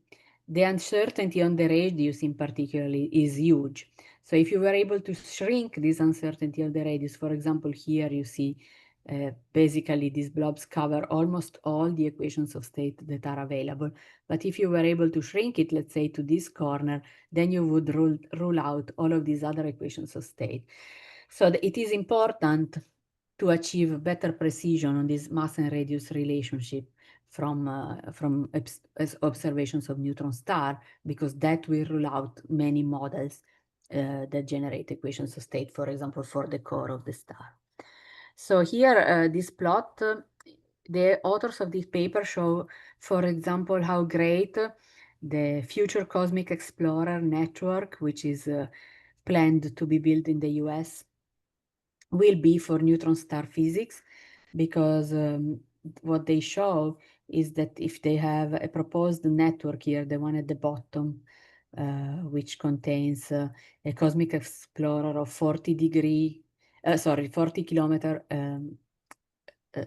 the uncertainty on the radius in particular is huge. So if you were able to shrink this uncertainty of the radius, for example, here you see basically these blobs cover almost all the equations of state that are available. But if you were able to shrink it, let's say to this corner, then you would rule out all of these other equations of state. So it is important to achieve better precision on this mass and radius relationship from observations of neutron star, because that will rule out many models that generate equations of state, for example, for the core of the star. So here, this plot, the authors of this paper show, for example, how great the Future Cosmic Explorer network, which is planned to be built in the US, will be for neutron star physics, because what they show is that if they have a proposed network here, the one at the bottom, which contains a cosmic explorer of 40 kilometer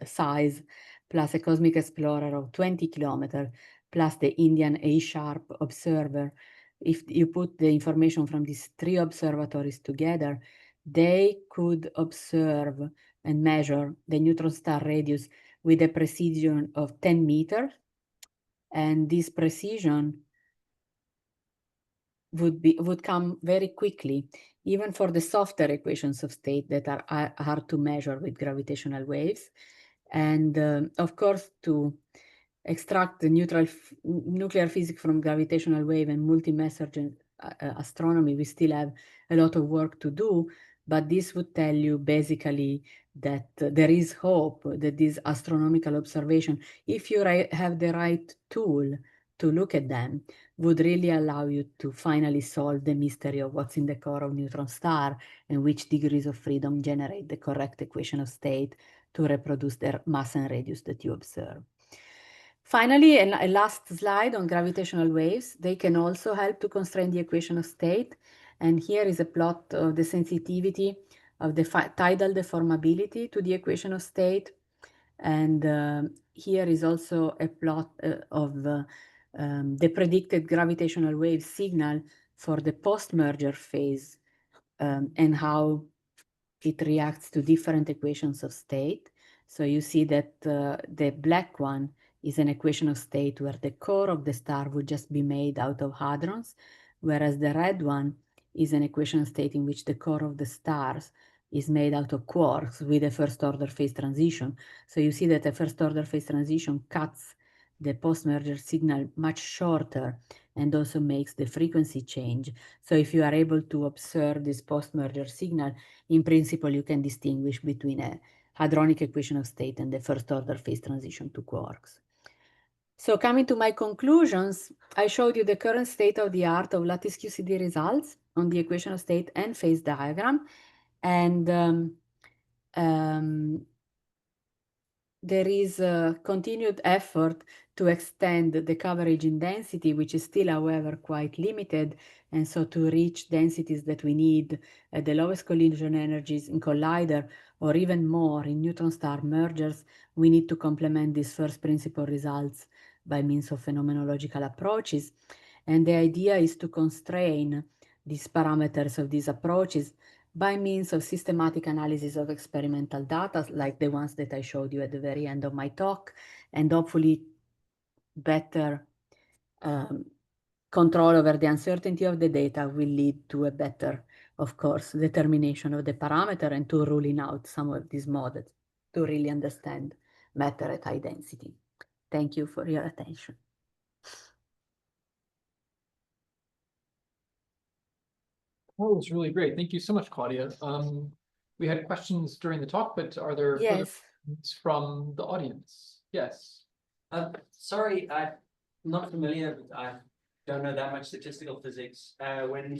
size, plus a cosmic explorer of 20 kilometer, plus the Indian A-sharp observer. If you put the information from these three observatories together, they could observe and measure the neutron star radius with a precision of 10 meters. And this precision would come very quickly, even for the softer equations of state that are hard to measure with gravitational waves. And of course, to extract the nuclear physics from gravitational wave and multi-message astronomy, we still have a lot of work to do, but this would tell you basically that there is hope that this astronomical observation, if you have the right tool to look at them, would really allow you to finally solve the mystery of what's in the core of neutron star and which degrees of freedom generate the correct equation of state to reproduce their mass and radius that you observe. Finally, a last slide on gravitational waves. They can also help to constrain the equation of state. And here is a plot of the sensitivity of the tidal deformability to the equation of state. And here is also a plot of the predicted gravitational wave signal for the post-merger phase and how it reacts to different equations of state. So you see that the black one is an equation of state where the core of the star would just be made out of hadrons, whereas the red one is an equation of state in which the core of the stars is made out of quarks with a first-order phase transition. So you see that the first-order phase transition cuts the post-merger signal much shorter and also makes the frequency change. So if you are able to observe this post-merger signal, in principle, you can distinguish between a hadronic equation of state and the first-order phase transition to quarks. So coming to my conclusions, I showed you the current state of the art of lattice QCD results on the equation of state and phase diagram. And there is a continued effort to extend the coverage in density, which is still, however, quite limited. And so to reach densities that we need at the lowest collision energies in collider, or even more in neutron star mergers, we need to complement these first principle results by means of phenomenological approaches. And the idea is to constrain these parameters of these approaches by means of systematic analysis of experimental data, like the ones that I showed you at the very end of my talk, and hopefully better control over the uncertainty of the data will lead to a better, of course, determination of the parameter and to ruling out some of these models to really understand matter at high density. Thank you for your attention. That was really great. Thank you so much, Claudia. We had questions during the talk, but are there further Yes. questions from the audience? Yes. Sorry, I'm not familiar. I don't know that much statistical physics. When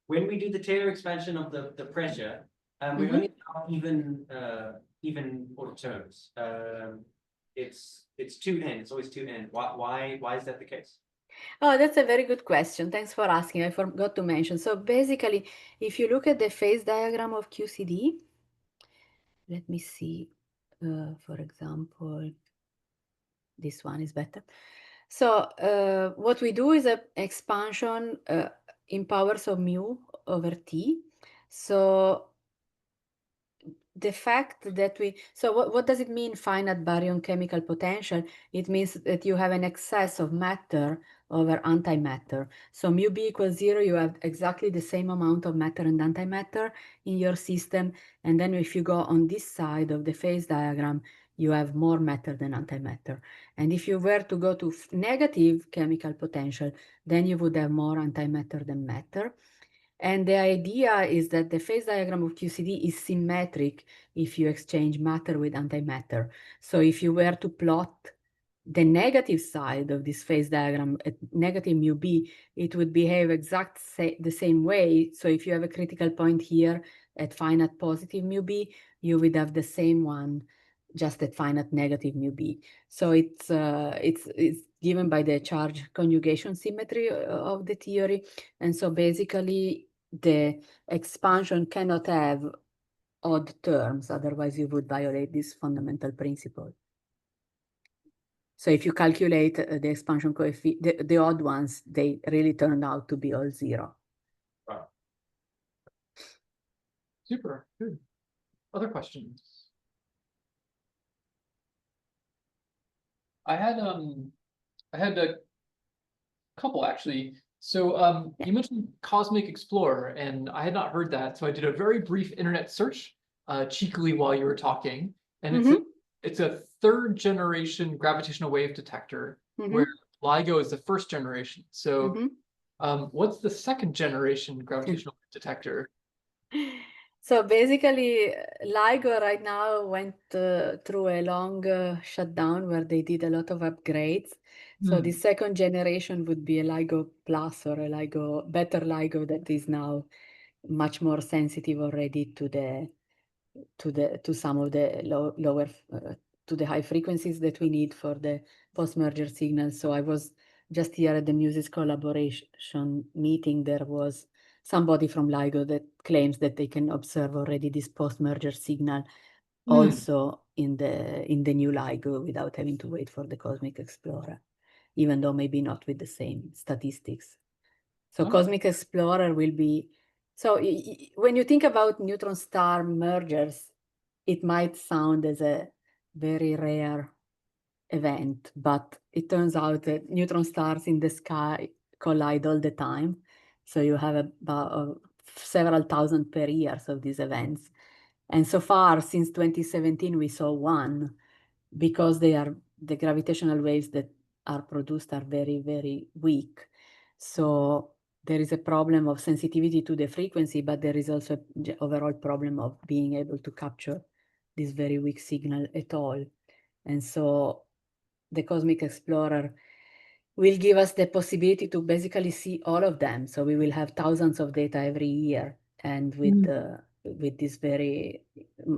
when we do the Taylor expansion of the pressure, we only have even order terms. It's 2n. It's always 2n. Why is that the case? Oh, that's a very good question. Thanks for asking. I forgot to mention. So basically, if you look at the phase diagram of QCD, let me see, for example, this one is better. So what we do is an expansion in powers of mu over t. So the fact that what does it mean, finite baryon chemical potential? It means that you have an excess of matter over antimatter. So mu b equals 0, you have exactly the same amount of matter and antimatter in your system. And then if you go on this side of the phase diagram, you have more matter than antimatter. And if you were to go to negative chemical potential, then you would have more antimatter than matter. And the idea is that the phase diagram of QCD is symmetric if you exchange matter with antimatter. So if you were to plot the negative side of this phase diagram at negative mu b, it would behave the same way. So if you have a critical point here at finite positive mu b, you would have the same one just at finite negative mu b. So it's given by the charge conjugation symmetry of the theory. And so basically the expansion cannot have odd terms, otherwise you would violate this fundamental principle. So if you calculate the expansion coefficient, the odd ones, they really turned out to be all 0. Right. Super, good. Other questions? I had a couple actually. So you mentioned Cosmic Explorer, and I had not heard that, so I did a very brief internet search cheekily while you were talking, and it's a third generation gravitational wave detector where LIGO is the first generation. So what's the second generation gravitational wave detector? So basically, LIGO right now went through a long shutdown where they did a lot of upgrades. So the second generation would be a LIGO Plus or a LIGO, better LIGO that is now much more sensitive already to some of the lower to the high frequencies that we need for the post-merger signals. So I was just here at the MUSES collaboration meeting. There was somebody from LIGO that claims that they can observe already this post-merger signal also in the new LIGO without having to wait for the Cosmic Explorer, even though maybe not with the same statistics. So Cosmic Explorer will be, so when you think about neutron star mergers, it might sound as a very rare event, but it turns out that neutron stars in the sky collide all the time. So you have about several thousand per year of these events. And so far, since 2017, we saw one, because the gravitational waves that are produced are very, very weak. So there is a problem of sensitivity to the frequency, but there is also an overall problem of being able to capture this very weak signal at all. And so the Cosmic Explorer will give us the possibility to basically see all of them. So we will have thousands of data every year, and with this very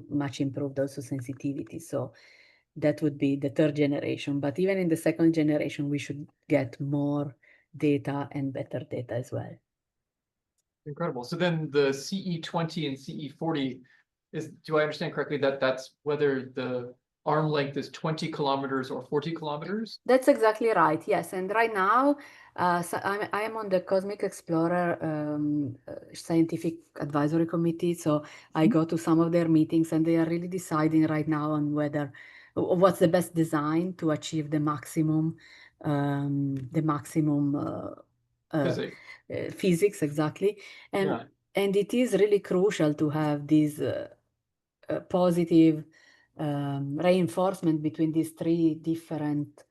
much improved also sensitivity. So that would be the third generation. But even in the second generation, we should get more data and better data as well. Incredible. So then the CE20 and CE40 is, do I understand correctly that that's whether the arm length is 20 kilometers or 40 kilometers. That's exactly right. Yes, and right now, so I am on the Cosmic Explorer Scientific Advisory Committee. So I go to some of their meetings, and they are really deciding right now on what's the best design to achieve the maximum Physics. physics exactly. Yeah. And it is really crucial to have these positive reinforcement between these three different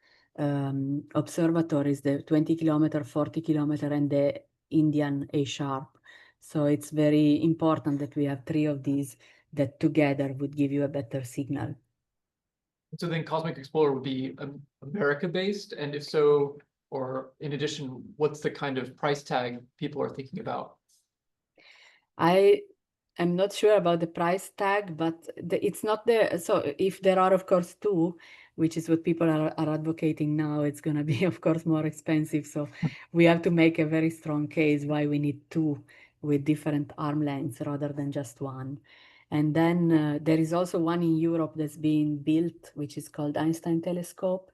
observatories, the 20 kilometer, 40 kilometer, and the Indian A sharp. So it's very important that we have three of these that together would give you a better signal. So then Cosmic Explorer would be America-based, and if so, or in addition, what's the kind of price tag people are thinking about? I'm not sure about the price tag, but it's not there. So if there are, of course, two, which is what people are advocating now, it's going to be, of course, more expensive. So we have to make a very strong case why we need two with different arm lengths rather than just one. And then there is also one in Europe that's being built, which is called Einstein Telescope.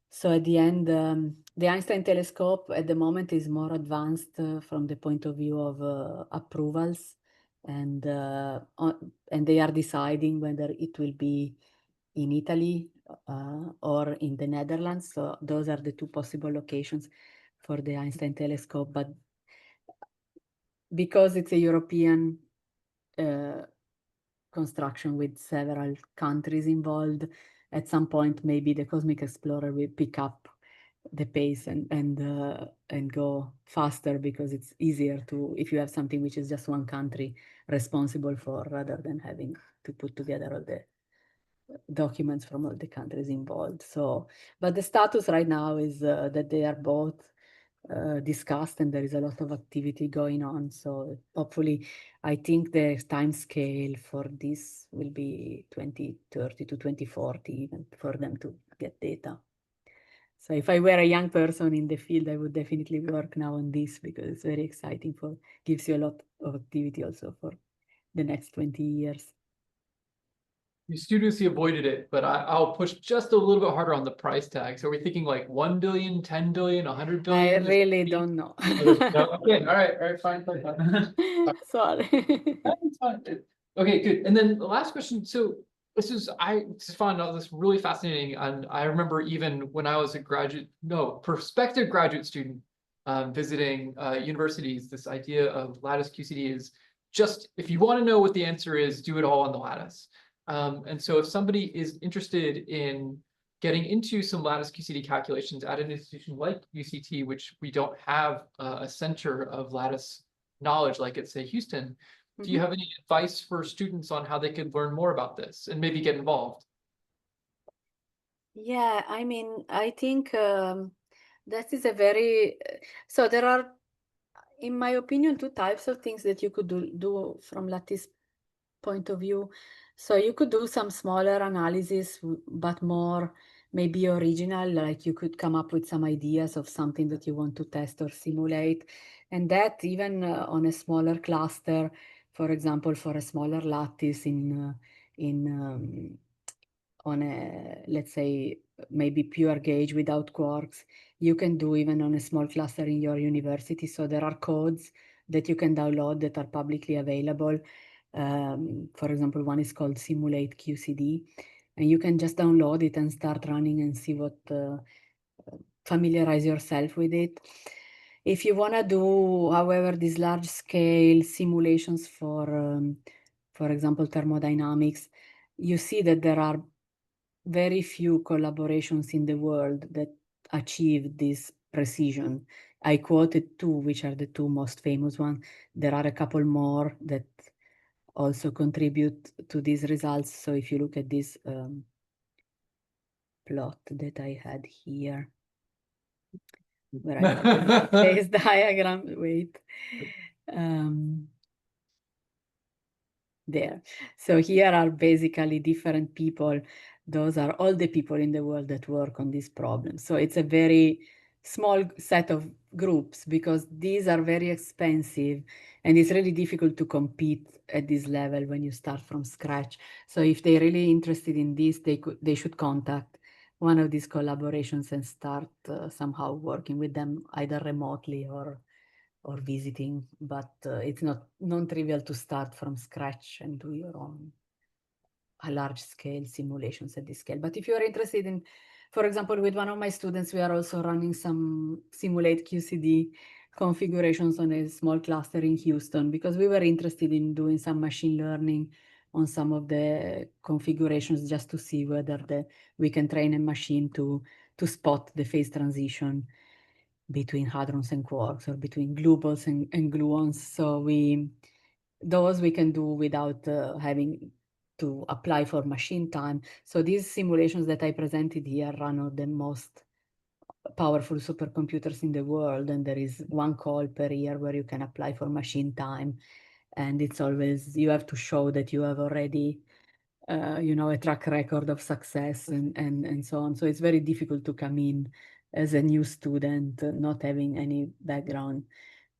So at the end, the Einstein Telescope at the moment is more advanced from the point of view of approvals, and they are deciding whether it will be in Italy or in the Netherlands. So those are the two possible locations for the Einstein Telescope. But because it's a European construction with several countries involved, at some point maybe the Cosmic Explorer will pick up the pace and go faster, because it's easier to, if you have something which is just one country responsible for, rather than having to put together all the documents from all the countries involved. So, but the status right now is that they are both discussed, and there is a lot of activity going on. So hopefully, I think the time scale for this will be 2030 to 2040, even for them to get data. So if I were a young person in the field, I would definitely work now on this, because it's very exciting, gives you a lot of activity also for the next 20 years. You studiously avoided it, but I'll push just a little bit harder on the price tag. So are we thinking like 1 billion, 10 billion, 100 I billion? really don't know. No? Okay, all right, fine. Sorry. That's fine. Okay, good. And then the last question. So I just found out this really fascinating. And I remember even when I was a prospective graduate student visiting universities, this idea of lattice QCD is just, if you want to know what the answer is, do it all on the lattice. And so if somebody is interested in getting into some lattice QCD calculations at an institution like UCT, which we don't have a center of lattice knowledge like at, say, Houston, do you have any advice for students on how they could learn more about this and maybe get involved? Yeah, I mean, I think that is a very, so there are, in my opinion, two types of things that you could do from lattice point of view. So you could do some smaller analysis, but more maybe original, like you could come up with some ideas of something that you want to test or simulate. And that even on a smaller cluster, for example, for a smaller lattice on a, let's say, maybe pure gauge without quarks, you can do even on a small cluster in your university. So there are codes that you can download that are publicly available. For example, one is called Simulate QCD, and you can just download it and start running and see what, familiarize yourself with it. If you want to do, however, these large scale simulations for example, thermodynamics, you see that there are very few collaborations in the world that achieve this precision. I quoted two, which are the two most famous ones. There are a couple more that also contribute to these results. So if you look at this plot that I had here, where I had the phase diagram, wait. There. So here are basically different people. Those are all the people in the world that work on this problem. So it's a very small set of groups, because these are very expensive and it's really difficult to compete at this level when you start from scratch. So if they're really interested in this, they should contact one of these collaborations and start somehow working with them, either remotely or visiting. But it's not non-trivial to start from scratch and do your own large scale simulations at this scale. But if you are interested in, for example, with one of my students, we are also running some simulate QCD configurations on a small cluster in Houston, because we were interested in doing some machine learning on some of the configurations, just to see whether we can train a machine to spot the phase transition between hadrons and quarks, or between gluons and gluons. So those we can do without having to apply for machine time. So these simulations that I presented here run on the most powerful supercomputers in the world, and there is one call per year where you can apply for machine time. And it's always, you have to show that you have already, a track record of success and so on. So it's very difficult to come in as a new student, not having any background,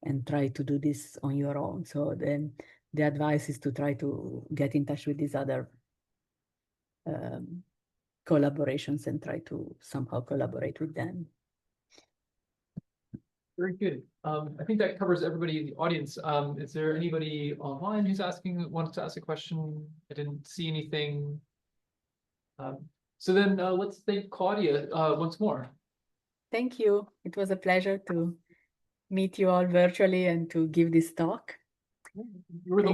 and try to do this on your own. So then the advice is to try to get in touch with these other collaborations and try to somehow collaborate with them. Very good. I think that covers everybody in the audience. Is there anybody online who's wants to ask a question? I didn't see anything. So then let's thank Claudia once more. Thank you. It was a pleasure to meet you all virtually and to give this talk. You were the